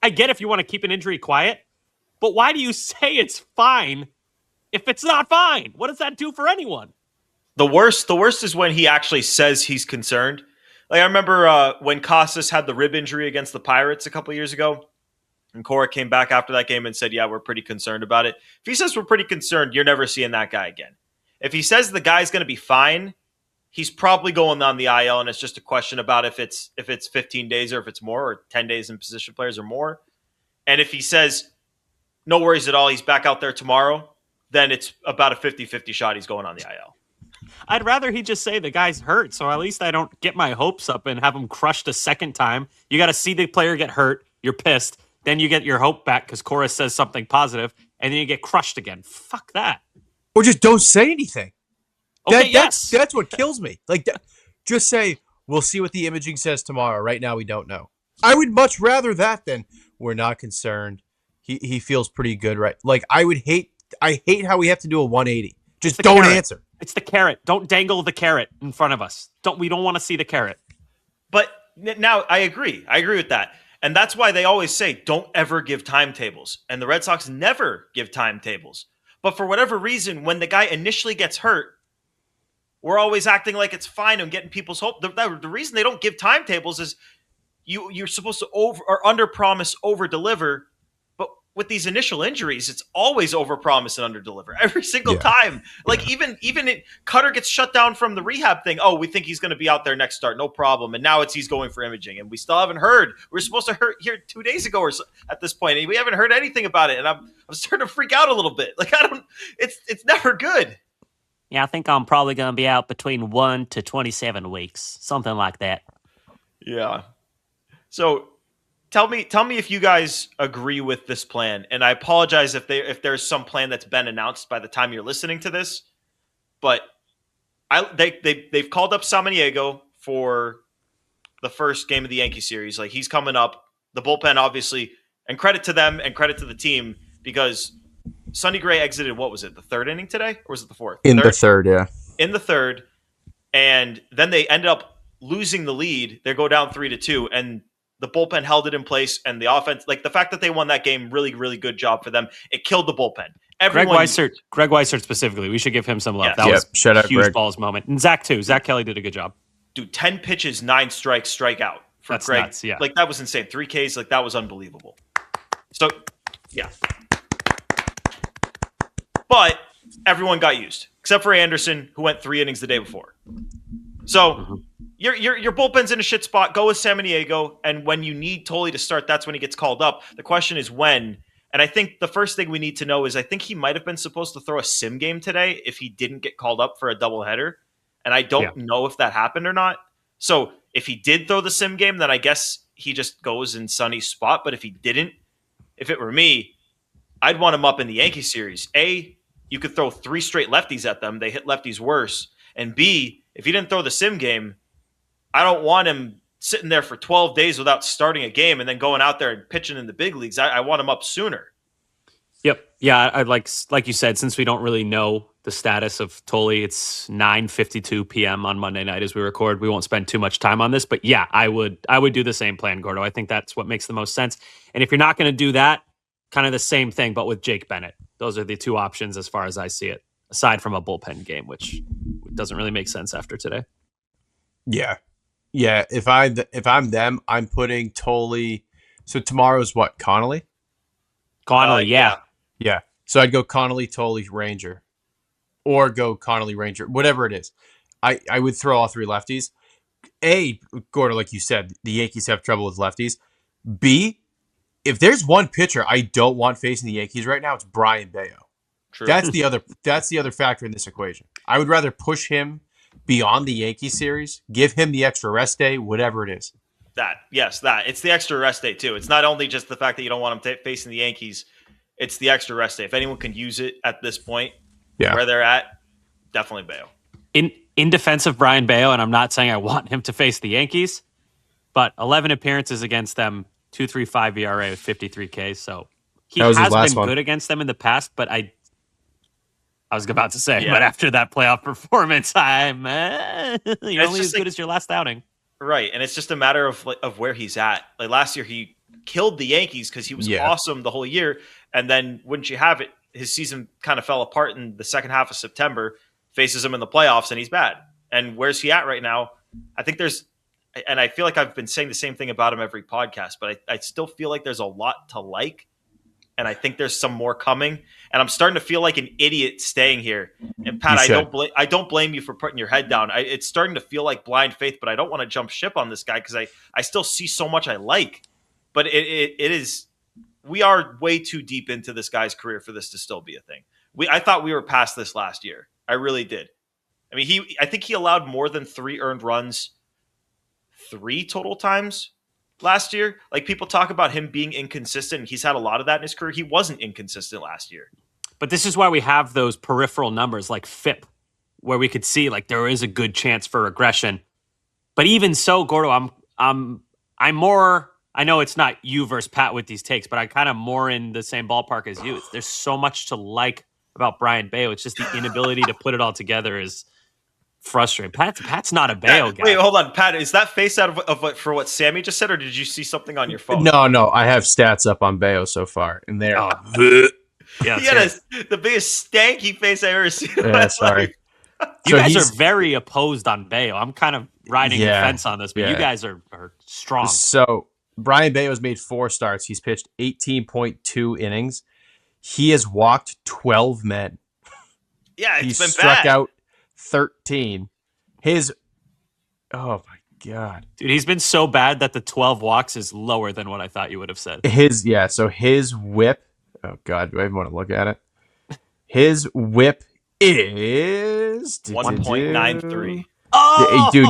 I get if you want to keep an injury quiet, but why do you say it's fine if it's not fine? What does that do for anyone? The worst is when he actually says he's concerned. Like I remember when Costas had the rib injury against the Pirates a couple years ago, and Cora came back after that game and said, yeah, we're pretty concerned about it. If he says we're pretty concerned, you're never seeing that guy again. If he says the guy's going to be fine, he's probably going on the IL, and it's just a question about if it's 15 days or if it's more, or 10 days in position players or more. And if he says no worries at all, he's back out there tomorrow, then it's about a 50-50 shot he's going on the IL. I'd rather he just say the guy's hurt, so at least I don't get my hopes up and have him crushed a second time. You got to see the player get hurt. You're pissed. Then you get your hope back because Cora says something positive, and then you get crushed again. Fuck that. Or just don't say anything. Okay, That's what kills me. Like, just say, we'll see what the imaging says tomorrow. Right now, we don't know. I would much rather that than we're not concerned. He feels pretty good, right? Like, I hate how we have to do a 180. Just don't answer. It's the carrot. Don't dangle the carrot in front of us. We don't want to see the carrot. But now I agree. I agree with that. And that's why they always say, don't ever give timetables. And the Red Sox never give timetables. But for whatever reason, when the guy initially gets hurt, we're always acting like it's fine and getting people's hope. The reason they don't give timetables is you're supposed to over or under promise, over deliver. But with these initial injuries, it's always over promise and under deliver every single time. Like even Cutter gets shut down from the rehab thing. Oh, we think he's going to be out there next start, no problem. And now he's going for imaging, and we still haven't heard. We're supposed to hear 2 days ago or so at this point, and we haven't heard anything about it. And I'm starting to freak out a little bit. Like it's never good. Yeah, I think I'm probably going to be out between 1 to 27 weeks, something like that. Yeah. So tell me if you guys agree with this plan. And I apologize if there's some plan that's been announced by the time you're listening to this, but they've called up Sammy for the first game of the Yankee series. Like, he's coming up. The bullpen, obviously, and credit to them and credit to the team, because Sonny Gray exited, what was it, the third inning today? Or was it the fourth? The third, yeah. In the third. And then they ended up losing the lead. They go down 3-2, and the bullpen held it in place. And the offense, like the fact that they won that game, really, really good job for them. It killed the bullpen. Greg Weissert specifically, we should give him some love. Yeah. That was shout a out, huge Greg. balls moment. And Zach too. Zach Kelly did a good job. Dude, 10 pitches, 9 strikes, strikeout for That's Greg. nuts, yeah. Like, that was insane. 3 Ks, like, that was unbelievable. So, yeah. But everyone got used, except for Anderson, who went 3 innings the day before. So, your bullpen's in a shit spot. Go with Sammy, and when you need Toley to start, that's when he gets called up. The question is when. And I think the first thing we need to know is I think he might have been supposed to throw a sim game today if he didn't get called up for a doubleheader. And I don't know if that happened or not. So if he did throw the sim game, then I guess he just goes in Sonny's spot. But if he didn't, if it were me, I'd want him up in the Yankee series. A, you could throw 3 straight lefties at them. They hit lefties worse. And B, if he didn't throw the sim game, I don't want him sitting there for 12 days without starting a game and then going out there and pitching in the big leagues. I want him up sooner. Yep. Yeah, I'd like you said, since we don't really know the status of Toley, it's 9:52 p.m. on Monday night as we record. We won't spend too much time on this, but yeah, I would do the same plan, Gordo. I think that's what makes the most sense. And if you're not going to do that, kind of the same thing, but with Jake Bennett. Those are the 2 options as far as I see it, aside from a bullpen game, which doesn't really make sense after today. Yeah. Yeah, if I'm them, I'm putting Toley. So tomorrow's what, Connolly? Yeah. Yeah. So I'd go Connolly, Toley, Ranger. Or go Connolly, Ranger, whatever it is. I would throw all 3 lefties. A, Gordo, like you said, the Yankees have trouble with lefties. B, if there's one pitcher I don't want facing the Yankees right now, it's Brian Bayo. True. That's the other factor in this equation. I would rather push him beyond the Yankee series, give him the extra rest day, whatever it is. That. It's the extra rest day, too. It's not only just the fact that you don't want him facing the Yankees. It's the extra rest day. If anyone can use it at this point, where they're at, definitely Bayo. In defense of Brian Bayo, and I'm not saying I want him to face the Yankees, but 11 appearances against them, 2.35 ERA with 53 Ks. So he has been good against them in the past, but I was about to say, but after that playoff performance, you're only as good as your last outing. Right, and it's just a matter of where he's at. Like last year, he killed the Yankees because he was awesome the whole year, and then wouldn't you have it, his season kind of fell apart in the second half of September, faces him in the playoffs, and he's bad. And where's he at right now? I think and I feel like I've been saying the same thing about him every podcast, but I still feel like there's a lot to like, and I think there's some more coming. And I'm starting to feel like an idiot staying here. And Pat, I don't blame you for putting your head down. It's starting to feel like blind faith, but I don't want to jump ship on this guy because I still see so much I like. But it is, we are way too deep into this guy's career for this to still be a thing. I thought we were past this last year. I really did. I mean, I think he allowed more than 3 earned runs 3 total times last year. Like, people talk about him being inconsistent, and he's had a lot of that in his career. He wasn't inconsistent last year. But this is why we have those peripheral numbers like FIP, where we could see like there is a good chance for regression. But even so, Gordo, I'm more. I know it's not you versus Pat with these takes, but I'm kind of more in the same ballpark as you. There's so much to like about Brian Bayo. It's just the inability to put it all together is frustrating. Pat's not a Bayo guy. Wait, hold on, Pat. Is that face out of for what Sammy just said, or did you see something on your phone? No. I have stats up on Bayo so far, and they're yeah, he had the biggest stanky face I ever seen. Yeah, sorry. You guys are very opposed on Bayo. I'm kind of riding the fence on this, but you guys are strong. So Brian Bayo has made 4 starts. He's pitched 18.2 innings. He has walked 12 men. Yeah, he's been struck bad. out 13. Oh my God. Dude, he's been so bad that the 12 walks is lower than what I thought you would have said. So his whip, oh God, do I even want to look at it? His whip is 1.93. Oh, dude.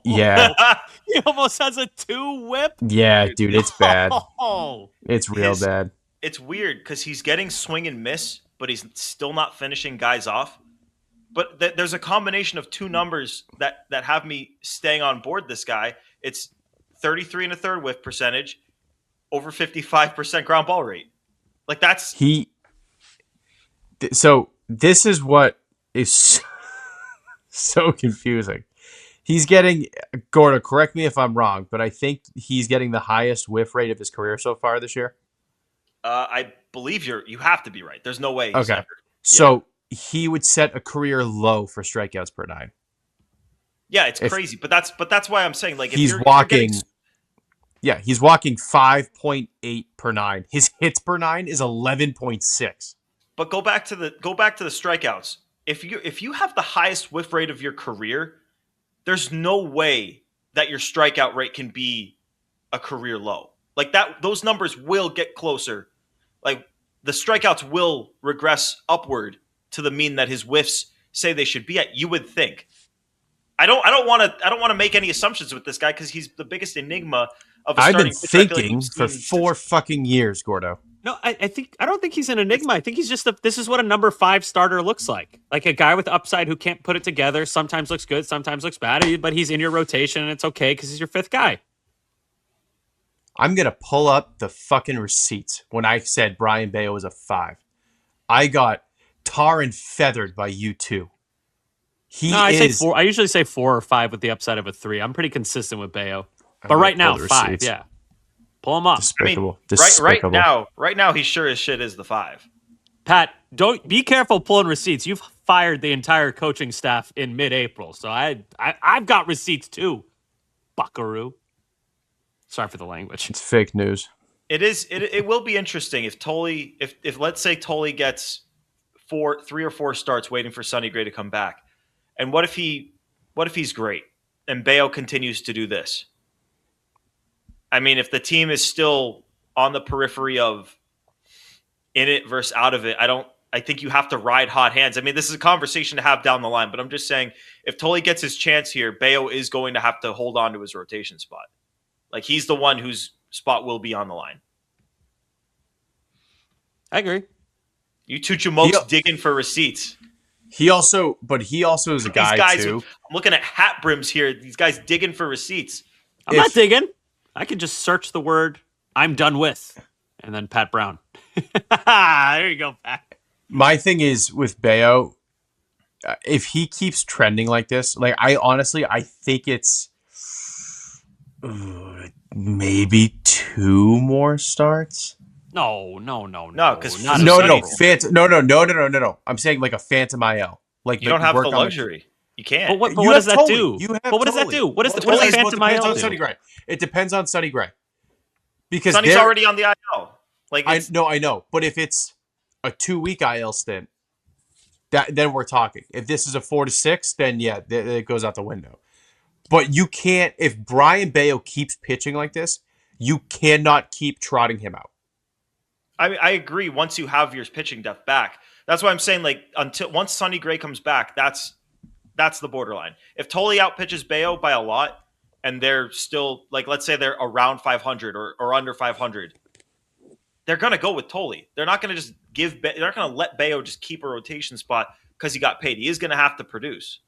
Yeah, he almost has a 2 whip. yeah, dude. It's bad. Oh, It's real bad. It's weird because he's getting swing and miss, but he's still not finishing guys off. But there's a combination of two numbers that have me staying on board this guy. It's 33 and a third whiff percentage, over 55% ground ball rate. Like that's So this is what is so confusing. He's getting, Gordo, correct me if I'm wrong, but I think he's getting the highest whiff rate of his career so far this year. I believe you have to be right. There's no way. He's Okay. So he would set a career low for strikeouts per 9. Yeah, it's crazy, but that's why I'm saying, like, if he's you're walking. You're He's walking 5.8 per 9. His hits per 9 is 11.6. but go back to the strikeouts. If you have the highest whiff rate of your career, there's no way that your strikeout rate can be a career low. Like that, those numbers will get closer. Like the strikeouts will regress upward to the mean that his whiffs say they should be at. You would think. I don't want to make any assumptions with this guy because he's the biggest enigma of a I've starting been pitcher I feel like thinking we've for seen 4 fucking years, Gordo. no, I don't think he's an enigma. I think he's just this is what a number 5 starter looks like. Like a guy with upside who can't put it together. Sometimes looks good, sometimes looks bad, but he's in your rotation and it's okay because he's your 5th guy. I'm going to pull up the fucking receipts when I said Brian Bayo was a 5. I got tar and feathered by you two. Say 4. I usually say 4 or 5 with the upside of a 3. I'm pretty consistent with Bayo. But right now, 5, yeah. Pull him up. Despicable. Right now, he sure as shit is the 5. Pat, don't be careful pulling receipts. You've fired the entire coaching staff in mid-April, so I've got receipts too, buckaroo. Sorry for the language. It's fake news. It will be interesting if Tolley, if let's say Tolley gets 3 or 4 starts waiting for Sonny Gray to come back, and what if he's great and Bayo continues to do this? I mean, if the team is still on the periphery of in it versus out of it, I think you have to ride hot hands. I mean, this is a conversation to have down the line, but I'm just saying if Tolley gets his chance here, Bayo is going to have to hold on to his rotation spot. Like he's the one whose spot will be on the line. I agree. You two jamokes digging for receipts. He also is a guy too. I'm looking at hat brims here. These guys digging for receipts. I'm not digging. I can just search the word "I'm done with," and then Pat Brown. There you go, Pat. My thing is with Bayo, if he keeps trending like this, like I think it's maybe 2 more starts. No, because no. I'm saying like a phantom IL. Like you don't have the luxury. You can't. But what does that do? What does that do? What does a phantom IL do? Sonny Gray. It depends on Sonny Gray. Because Sonny's already on the IL. Like I know. But if it's a 2-week IL stint, then we're talking. If this is a 4 to 6, then yeah, it goes out the window. But you can't. If Brian Bayo keeps pitching like this, you cannot keep trotting him out. I agree. Once you have your pitching depth back, that's why I'm saying like once Sonny Gray comes back, that's the borderline. If Tolley outpitches Bayo by a lot, and they're still like, let's say they're around 500 or under 500, they're gonna go with Tolley. They're not gonna just they're not gonna let Bayo just keep a rotation spot because he got paid. He is gonna have to produce.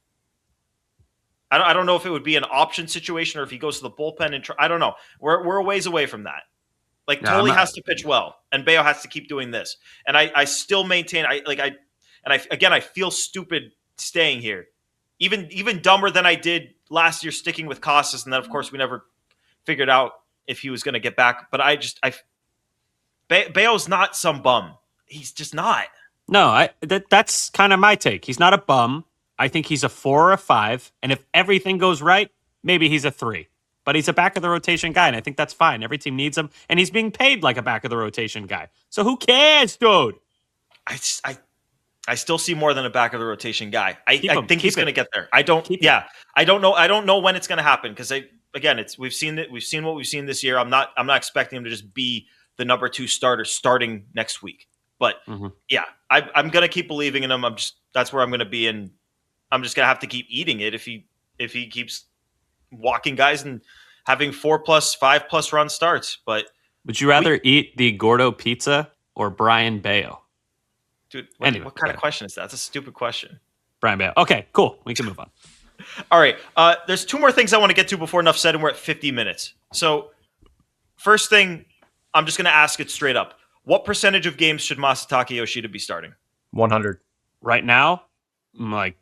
I don't know if it would be an option situation or if he goes to the bullpen and I don't know. We're a ways away from that. Like Tolley has to pitch well, and Bayo has to keep doing this. And I still maintain I feel stupid staying here, even dumber than I did last year sticking with Costas, and then of course we never figured out if he was going to get back. But Bayo's not some bum. He's just not. No, that's kind of my take. He's not a bum. I think he's a 4 or a 5, and if everything goes right, maybe he's a 3. But he's a back of the rotation guy, and I think that's fine. Every team needs him, and he's being paid like a back of the rotation guy. So who cares, dude? I still see more than a back of the rotation guy. I think he's going to get there. I don't know. I don't know when it's going to happen because we've seen what we've seen this year. I'm not expecting him to just be the number 2 starter starting next week. But Mhm. yeah, I'm gonna keep believing in him. That's where I'm gonna be, and I'm just gonna have to keep eating it if he keeps walking guys and having 4+, 5+ run starts. But Would you rather eat the Gordo pizza or Brian Bayo? dude, Anyway, what kind of question is that? That's a stupid question. Brian Bayo. Okay, cool. We can move on. All right. There's two more things I want to get to before enough said, and we're at 50 minutes. So, first thing, I'm just going to ask it straight up. What percentage of games should Masataka Yoshida be starting? 100. Right now, I'm like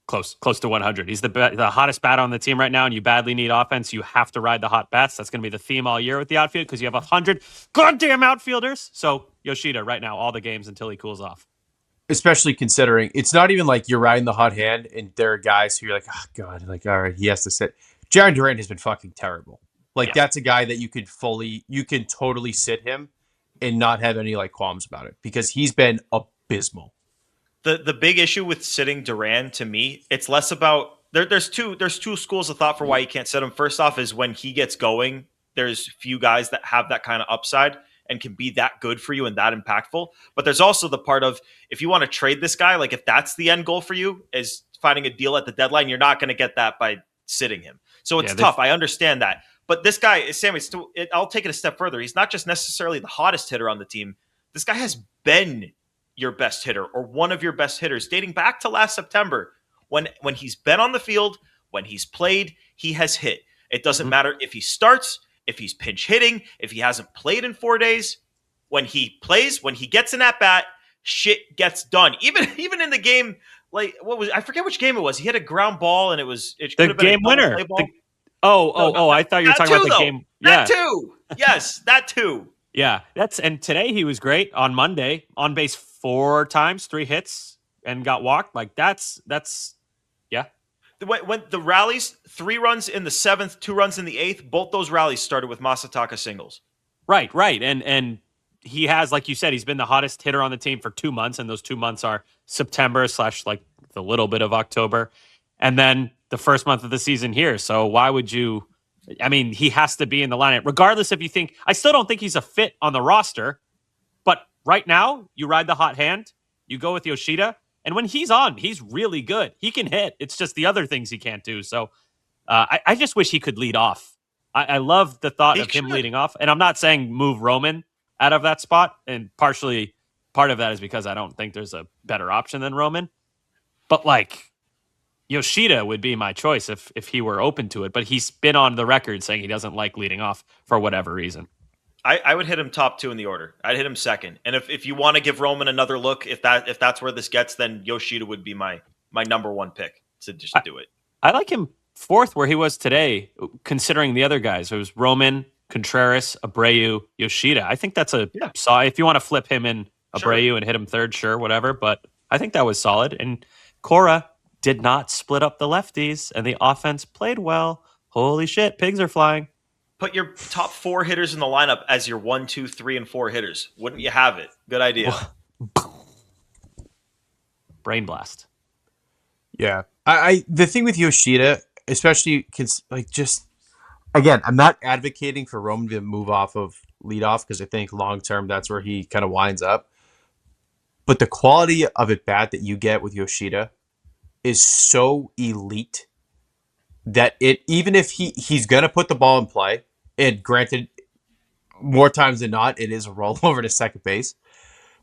close to 100. He's the hottest bat on the team right now, and you badly need offense. You have to ride the hot bats. That's going to be the theme all year with the outfield because you have 100 goddamn outfielders. So Yoshida right now, all the games until he cools off. Especially considering it's not even like you're riding the hot hand and there are guys who you're like, oh, God, like, all right, he has to sit. Jaron Durant has been fucking terrible. Like, that's a guy that you can totally sit him and not have any, like, qualms about it because he's been abysmal. The big issue with sitting Duran, to me, it's less about there's two schools of thought for why you can't sit him. First off is when he gets going, there's few guys that have that kind of upside and can be that good for you and that impactful. But there's also the part of if you want to trade this guy, like if that's the end goal for you is finding a deal at the deadline, you're not going to get that by sitting him. So it's tough. I understand that. But this guy, Sammy, I'll take it a step further. He's not just necessarily the hottest hitter on the team. This guy has been your best hitter or one of your best hitters dating back to last September. When he's been on the field, when he's played, he has hit. It doesn't matter if he starts, if he's pinch hitting, if he hasn't played in 4 days. When he plays, when he gets in at bat, shit gets done. Even in the game, like I forget which game it was. He hit a ground ball and it could have been game winner. I thought you were talking about the game. That too. Yes, that too. Yeah, and today he was great on Monday, on base 4 times, 3 hits, and got walked. Like that's yeah. When the rallies, 3 runs in the 7th, 2 runs in the 8th, both those rallies started with Masataka singles. Right, and he has, like you said, he's been the hottest hitter on the team for 2 months, and those 2 months are September / like the little bit of October, and then the first month of the season here. So why would you? I mean, he has to be in the lineup, regardless if you think. I still don't think he's a fit on the roster, but right now you ride the hot hand, you go with Yoshida. And when he's on, he's really good. He can hit. It's just the other things he can't do. So I just wish he could lead off. I love the thought of him leading off. And I'm not saying move Roman out of that spot. And part of that is because I don't think there's a better option than Roman. But like Yoshida would be my choice if he were open to it. But he's been on the record saying he doesn't like leading off for whatever reason. I would hit him top 2 in the order. I'd hit him second. And if you want to give Roman another look, if that's where this gets, then Yoshida would be my number 1 pick to just do it. I like him 4th where he was today, considering the other guys. It was Roman, Contreras, Abreu, Yoshida. I think that's if you want to flip him in Abreu and hit him 3rd, sure, whatever. But I think that was solid. And Cora did not split up the lefties, and the offense played well. Holy shit, pigs are flying. Put your top 4 hitters in the lineup as your 1, 2, 3, and 4 hitters. Wouldn't you have it? Good idea. Brain blast. Yeah. I the thing with Yoshida, especially again, I'm not advocating for Roman to move off of leadoff because I think long term that's where he kind of winds up. But the quality of at bat that you get with Yoshida is so elite that even if he's gonna put the ball in play, and granted, more times than not, it is a rollover to second base.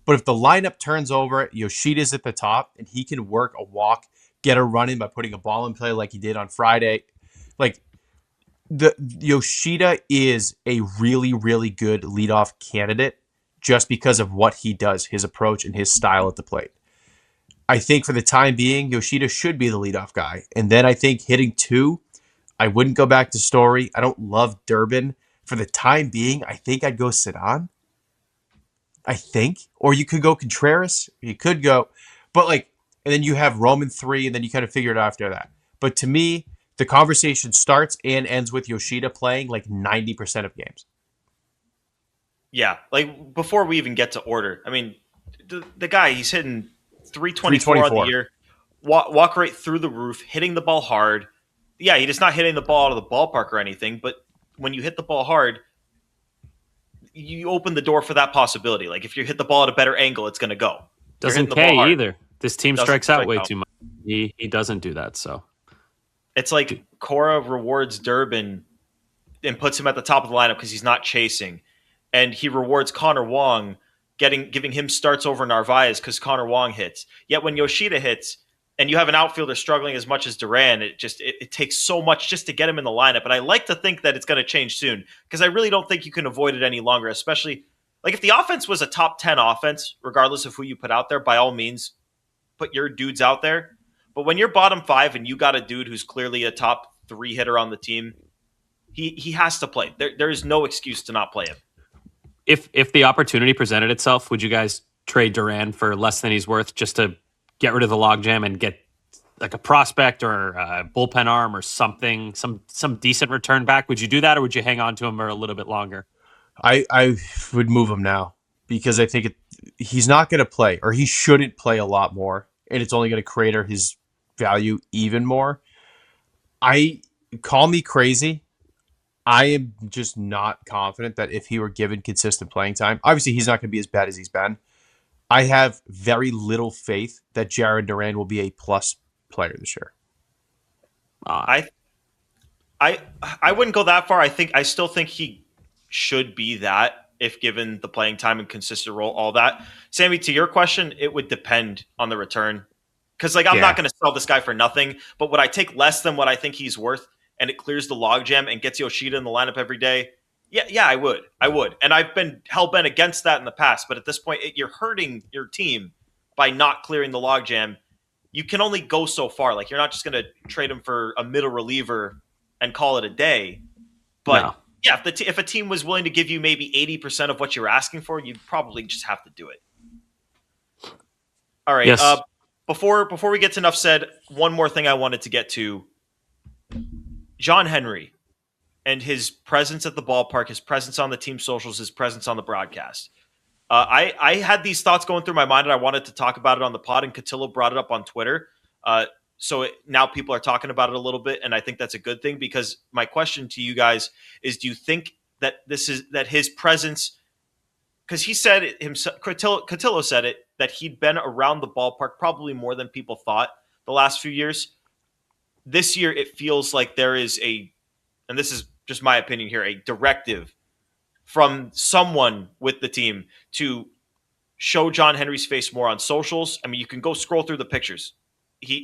But if the lineup turns over, Yoshida's at the top, and he can work a walk, get a run in by putting a ball in play like he did on Friday. Like the Yoshida is a really, really good leadoff candidate just because of what he does, his approach, and his style at the plate. I think for the time being, Yoshida should be the leadoff guy. And then I think hitting 2, I wouldn't go back to Story. I don't love Durbin. For the time being, I think I'd go Cedon. I think. Or you could go Contreras. You could go. But and then you have Roman 3, and then you kind of figure it out after that. But to me, the conversation starts and ends with Yoshida playing 90% of games. Yeah. Before we even get to order, I mean, the guy, he's hitting 324 on the year. Walk rate through the roof, hitting the ball hard. Yeah, he's not hitting the ball out of the ballpark or anything, but when you hit the ball hard, you open the door for that possibility. Like if you hit the ball at a better angle, it's going to go. Doesn't K either. This team strikes out way too much. He doesn't do that. So it's like Cora rewards Durbin and puts him at the top of the lineup because he's not chasing, and he rewards Connor Wong giving him starts over Narvaez because Connor Wong hits. Yet when Yoshida hits, and you have an outfielder struggling as much as Duran, it takes so much just to get him in the lineup. And I like to think that it's going to change soon because I really don't think you can avoid it any longer, especially like if the offense was a top 10 offense, regardless of who you put out there, by all means, put your dudes out there. But when you're bottom 5 and you got a dude who's clearly a top 3 hitter on the team, he has to play. There is no excuse to not play him. If the opportunity presented itself, would you guys trade Duran for less than he's worth just to get rid of the logjam and get like a prospect or a bullpen arm or something, some decent return back? Would you do that, or would you hang on to him for a little bit longer? I would move him now because I think he's not going to play, or he shouldn't play a lot more, and it's only going to crater his value even more. Call me crazy. I am just not confident that if he were given consistent playing time, obviously he's not going to be as bad as he's been. I have very little faith that Jared Duran will be a plus player this year. I wouldn't go that far. I still think he should be that if given the playing time and consistent role, all that. Sammy, to your question, it would depend on the return. Because I'm not going to sell this guy for nothing, but would I take less than what I think he's worth and it clears the logjam and gets Yoshida in the lineup every day? Yeah, I would. And I've been hell-bent against that in the past, but at this point, you're hurting your team by not clearing the logjam. You can only go so far. Like, you're not just going to trade him for a middle reliever and call it a day. But, No. yeah, if a team was willing to give you maybe 80% of what you were asking for, you'd probably just have to do it. All right. Yes. Before we get to enough said, one more thing I wanted to get to. John Henry and his presence at the ballpark, his presence on the team socials, his presence on the broadcast. I had these thoughts going through my mind, and I wanted to talk about it on the pod, and Cotillo brought it up on Twitter. Now people are talking about it a little bit, and I think that's a good thing, because my question to you guys is, do you think that that his presence, because he said it himself, Cotillo said it, that he'd been around the ballpark probably more than people thought the last few years. This year, it feels like there is and this is just my opinion here, a directive from someone with the team to show John Henry's face more on socials. I mean, you can go scroll through the pictures.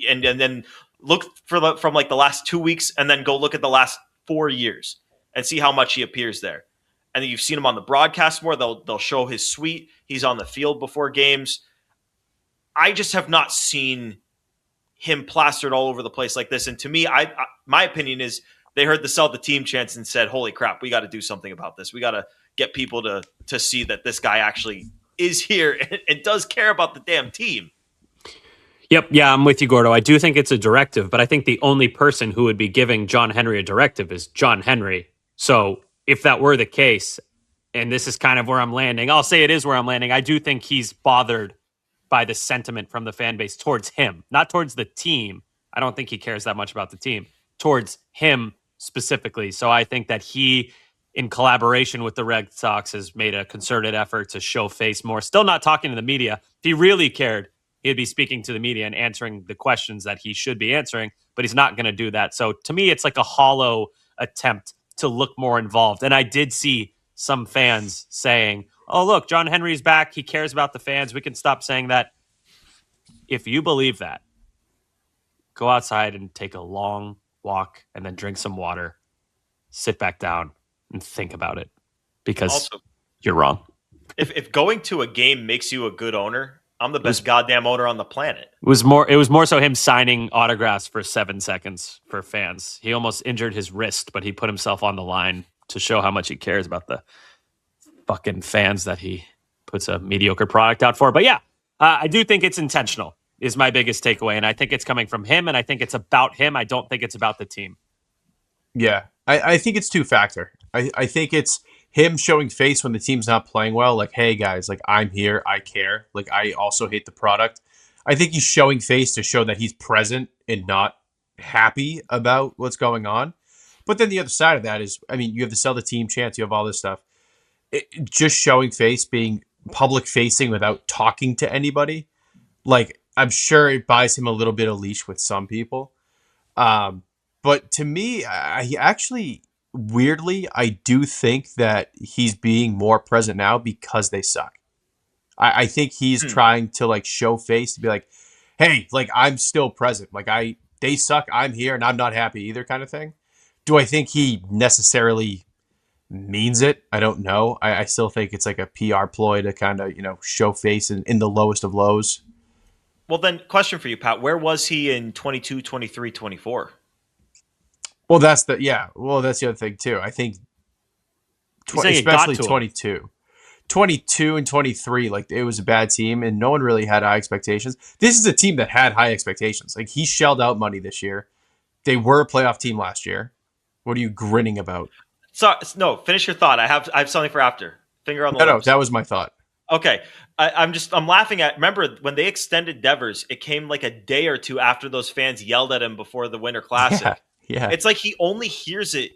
And then look from like the last 2 weeks, and then go look at the last 4 years and see how much he appears there. And then you've seen him on the broadcast more. They'll show his suite. He's on the field before games. I just have not seen him plastered all over the place like this. And to me, my opinion is they heard the sell the team chants and said, holy crap, we got to do something about this. We got to get people to see that this guy actually is here and does care about the damn team. Yep. Yeah, I'm with you, Gordo. I do think it's a directive, but I think the only person who would be giving John Henry a directive is John Henry. So if that were the case, and this is kind of where I'm landing, I'll say it is where I'm landing. I do think he's bothered by the sentiment from the fan base towards him, not towards the team. I don't think he cares that much about the team, towards him specifically. So I think that he, in collaboration with the Red Sox, has made a concerted effort to show face more. Still not talking to the media. If he really cared, he'd be speaking to the media and answering the questions that he should be answering, but he's not going to do that. So to me, it's like a hollow attempt to look more involved. And I did see some fans saying, oh, look, John Henry's back. He cares about the fans. We can stop saying that. If you believe that, go outside and take a long walk and then drink some water, sit back down and think about it, because Also, you're wrong. If going to a game makes you a good owner, I'm the best goddamn owner on the planet. It was more so him signing autographs for 7 seconds for fans. He almost injured his wrist, but he put himself on the line to show how much he cares about the fucking fans that he puts a mediocre product out for. But yeah, I do think it's intentional, is my biggest takeaway. And I think it's coming from him, and I think it's about him. I don't think it's about the team. Yeah, I think it's two-factor. I think it's him showing face when the team's not playing well. Like, hey, guys, like, I'm here. I care. Like, I also hate the product. I think he's showing face to show that he's present and not happy about what's going on. But then the other side of that is, I mean, you have the sell the team chance. You have all this stuff. just showing face, being public facing without talking to anybody. Like, I'm sure it buys him a little bit of leash with some people. But to me, I actually, weirdly, I do think that he's being more present now because they suck. I think he's trying to like show face to be like, hey, like I'm still present. Like they suck, I'm here, and I'm not happy either, kind of thing. Do I think he necessarily means it? I don't know. I still think it's like a PR ploy to kind of, show face in the lowest of lows. Well, then, question for you, Pat. Where was he in 22, 23, 24? Well, that's the other thing too. I think, especially 22. 22 and 23, like it was a bad team and no one really had high expectations. This is a team that had high expectations. Like he shelled out money this year. They were a playoff team last year. What are you grinning about? So no, finish your thought. I have something for after. Finger on the lips. No, that was my thought. Okay. I'm laughing at, remember when they extended Devers, it came like a day or two after those fans yelled at him before the Winter Classic. Yeah. It's like he only hears it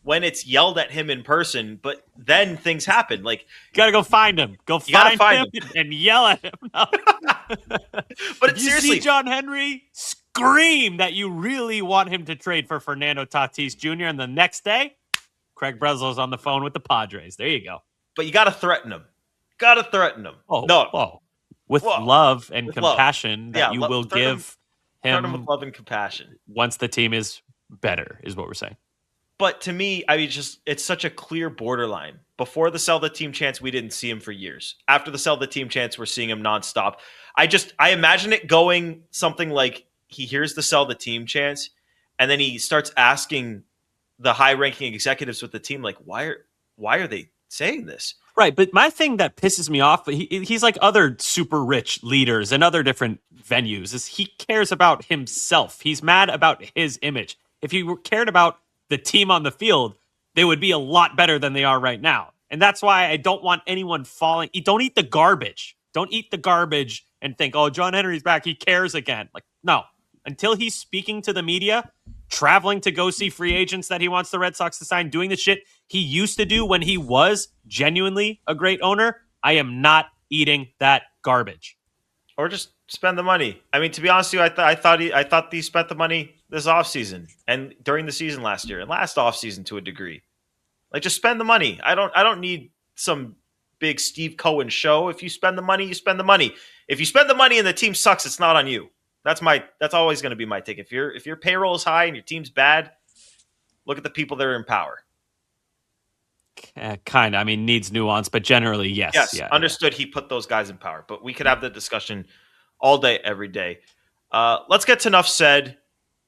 when it's yelled at him in person, but then things happen. Like, You got to go find him. Go find him and yell at him. But if seriously, you see John Henry, scream that you really want him to trade for Fernando Tatis Jr. And the next day, Craig Breslow's on the phone with the Padres. There you go. but you got to threaten him. Got to threaten him. With love and compassion that you will give him him with love and compassion once the team is better, is what we're saying. But to me, I mean, it's such a clear borderline. Before the sell the team chance, we didn't see him for years. After the sell the team chance, we're seeing him nonstop. I imagine it going something like he hears the sell the team chance, and then he starts asking the high-ranking executives with the team, like, why are they saying this? Right, but my thing that pisses me off, he's like other super rich leaders and other different venues, is he cares about himself. He's mad about his image. If he cared about the team on the field, they would be a lot better than they are right now. And that's why I don't want anyone falling. Don't eat the garbage. Don't eat the garbage and think, oh, John Henry's back. He cares again. Like, no. Until he's speaking to the media, traveling to go see free agents that he wants the Red Sox to sign, doing the shit he used to do when he was genuinely a great owner, I am not eating that garbage. Or just spend the money. I mean, to be honest with you, I thought he spent the money this offseason and during the season last year and last offseason to a degree. Like, just spend the money. I don't need some big Steve Cohen show. If you spend the money, you spend the money. If you spend the money and the team sucks, it's not on you. That's always going to be my take. If your payroll is high and your team's bad, look at the people that are in power. Kind of. I mean, needs nuance, but generally, yes. Yes, yeah, understood. He put those guys in power, but we could have the discussion all day, every day. Let's get to Nuff Said.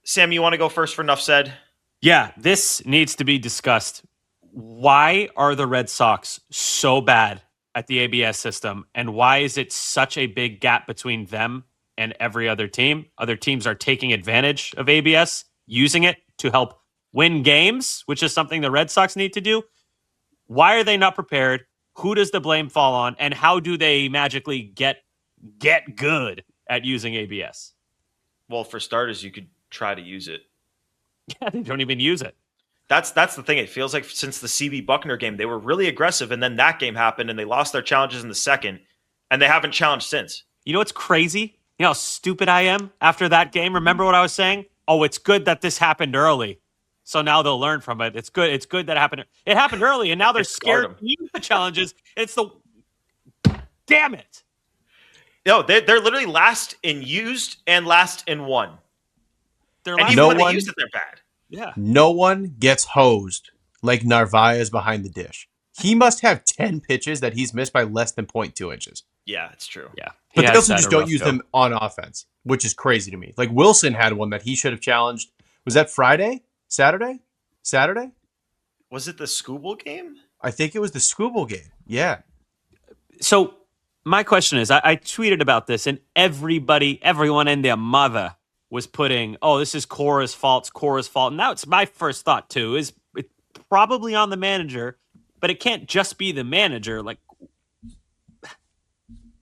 Sam, you want to go first for Nuff Said? Yeah, this needs to be discussed. Why are the Red Sox so bad at the ABS system, and why is it such a big gap between them and every other team? Other teams are taking advantage of ABS, using it to help win games, which is something the Red Sox need to do. Why are they not prepared? Who does the blame fall on? And how do they magically get good at using ABS? Well, for starters, you could try to use it. Yeah, they don't even use it. That's the thing. It feels like since the CB Buckner game, they were really aggressive, and then that game happened, and they lost their challenges in the second, and they haven't challenged since. You know what's crazy? You know how stupid I am after that game? Remember what I was saying? Oh, it's good that this happened early. So now they'll learn from it. It's good. It's good that it happened early, and now they're scared to use the challenges. Damn it. No, they're literally last in used and last in won. They're and last even when they use it, they're bad. Yeah. No one gets hosed like Narvaez behind the dish. He must have 10 pitches that he's missed by less than 0.2 inches. Yeah, it's true. Yeah. But they also just don't use them on offense, which is crazy to me. Like Wilson had one that he should have challenged. Was that Friday? Saturday? Was it the Scooble game? I think it was the Scooble game. Yeah. So my question is, I tweeted about this, and everyone and their mother was putting, oh, this is Cora's fault. And now it's my first thought, too, is it's probably on the manager, but it can't just be the manager. Like,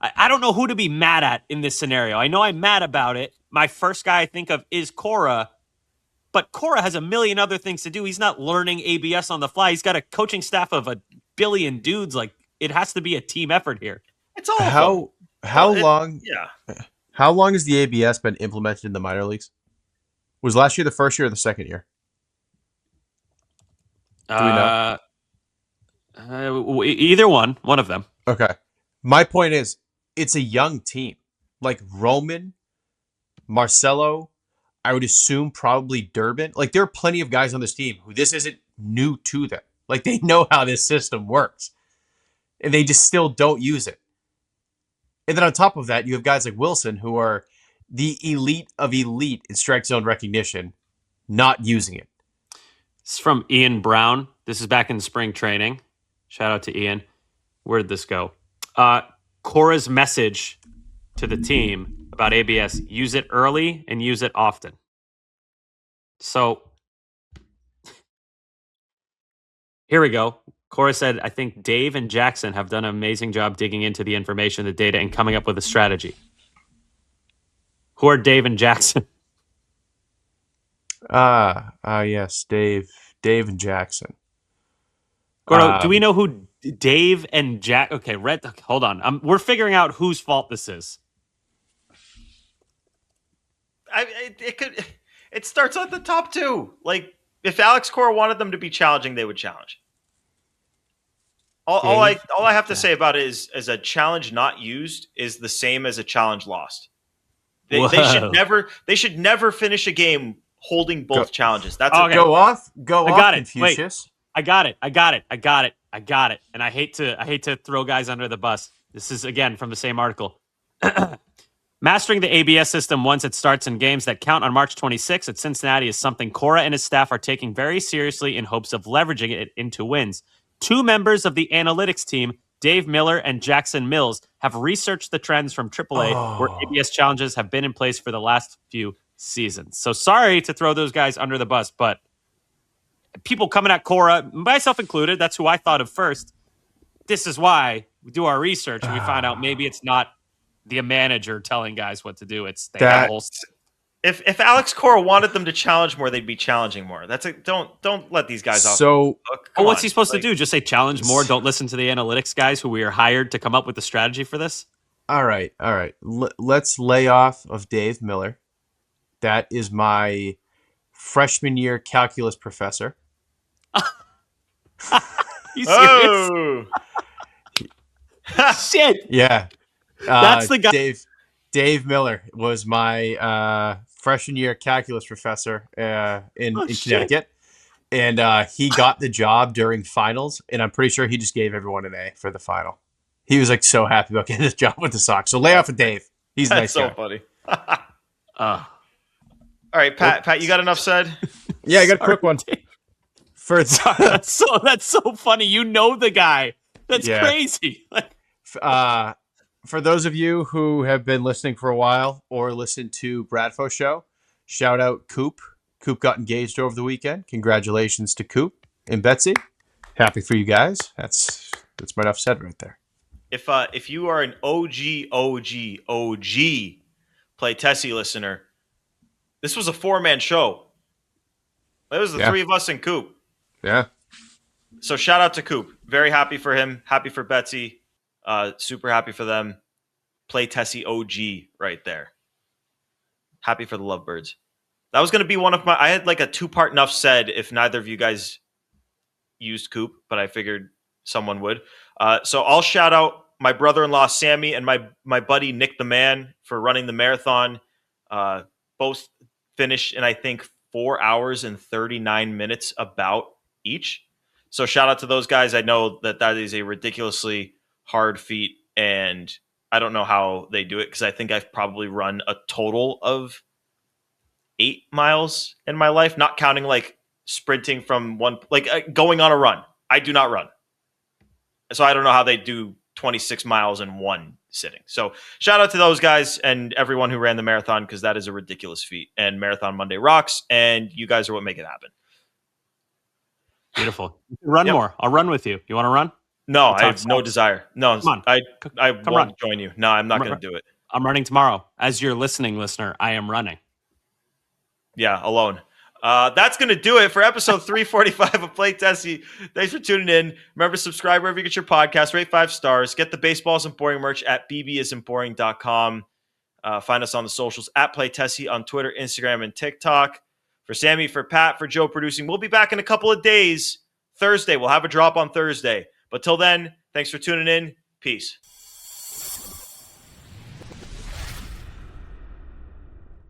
I don't know who to be mad at in this scenario. I know I'm mad about it. My first guy I think of is Cora, but Cora has a million other things to do. He's not learning ABS on the fly. He's got a coaching staff of 1 billion dudes. Like, it has to be a team effort here. It's all of them. How long? Yeah. How long has the ABS been implemented in the minor leagues? Was last year the first year or the second year? Do we know? Either one of them. Okay. My point is, it's a young team. Like Roman, Marcelo, I would assume probably Durbin. Like, there are plenty of guys on this team who this isn't new to them. Like, they know how this system works. And they just still don't use it. And then on top of that, you have guys like Wilson who are the elite of elite in strike zone recognition, not using it. It's from Ian Brown. This is back in spring training. Shout out to Ian. Where did this go? Cora's message to the team about ABS: use it early and use it often. So here we go. Cora said, I think Dave and Jackson have done an amazing job digging into the information, the data, and coming up with a strategy. Who are Dave and Jackson? Yes, Dave and Jackson. Gordo, do we know who Dave and Jack? Okay, hold on. We're figuring out whose fault this is. It starts at the top two. Like, if Alex Cora wanted them to be challenging, they would challenge. All I have to say about it is a challenge not used is the same as a challenge lost. They should never finish a game holding both challenges. That's okay. Go off, Confucius. Confucius. I got it. And I hate to throw guys under the bus. This is again from the same article. Mastering the ABS system once it starts in games that count on March 26th at Cincinnati is something Cora and his staff are taking very seriously in hopes of leveraging it into wins. 2 members of the analytics team, Dave Miller and Jackson Mills, have researched the trends from AAA where ABS challenges have been in place for the last few seasons. So sorry to throw those guys under the bus, but people coming at Cora, myself included, that's who I thought of first. This is why we do our research and we find out maybe it's not the manager telling guys what to do. It's they have a whole. If Alex Cora wanted them to challenge more, they'd be challenging more. Don't let these guys off. So, what's he supposed to do? Just say challenge more. Don't listen to the analytics guys who we are hired to come up with the strategy for this. All right. Let's lay off of Dave Miller. That is my freshman year calculus professor. You serious? Shit. Yeah. That's the guy. Dave Miller was my freshman year calculus professor in Connecticut. And he got the job during finals, and I'm pretty sure he just gave everyone an A for the final. He was like so happy about getting this job with the Sox. So lay off of Dave. He's a nice guy. That's so funny. All right, Pat, you got enough said? Yeah, I got a quick one. That's so funny. You know the guy. That's crazy. For those of you who have been listening for a while or listened to Bradfo Show, shout out Coop. Coop got engaged over the weekend. Congratulations to Coop and Betsy. Happy for you guys. That's my enough said right there. If you are an OG Play Tessie listener, this was a 4-man show. It was the 3 of us and Coop. Yeah. So shout out to Coop. Very happy for him. Happy for Betsy. Super happy for them. Play Tessie OG right there. Happy for the Lovebirds. That was going to be one of my... I had like a 2-part enough said if neither of you guys used Coop, but I figured someone would. So I'll shout out my brother-in-law, Sammy, and my buddy, Nick the Man, for running the marathon. Both finished in, I think, 4 hours and 39 minutes about each. So shout out to those guys. I know that is a ridiculously hard feat, and I don't know how they do it because I think I've probably run a total of 8 miles in my life, not counting like sprinting from going on a run. I do not run. So I don't know how they do 26 miles in one sitting. So shout out to those guys and everyone who ran the marathon because that is a ridiculous feat. And Marathon Monday rocks, and you guys are what make it happen. Beautiful. Run more. I'll run with you. You want to run? No, I have no desire. No, come on. I won't join you. No, I'm not going to do it. I'm running tomorrow. As your listener, I am running. Yeah, alone. That's going to do it for episode 345 of Play Tessie. Thanks for tuning in. Remember, subscribe wherever you get your podcast. Rate 5 stars. Get the Baseballs and Boring merch at bbisn'tboring.com. Find us on the socials at Play Tessie on Twitter, Instagram, and TikTok. For Sammy, for Pat, for Joe producing, we'll be back in a couple of days. Thursday. We'll have a drop on Thursday. But till then, thanks for tuning in. Peace.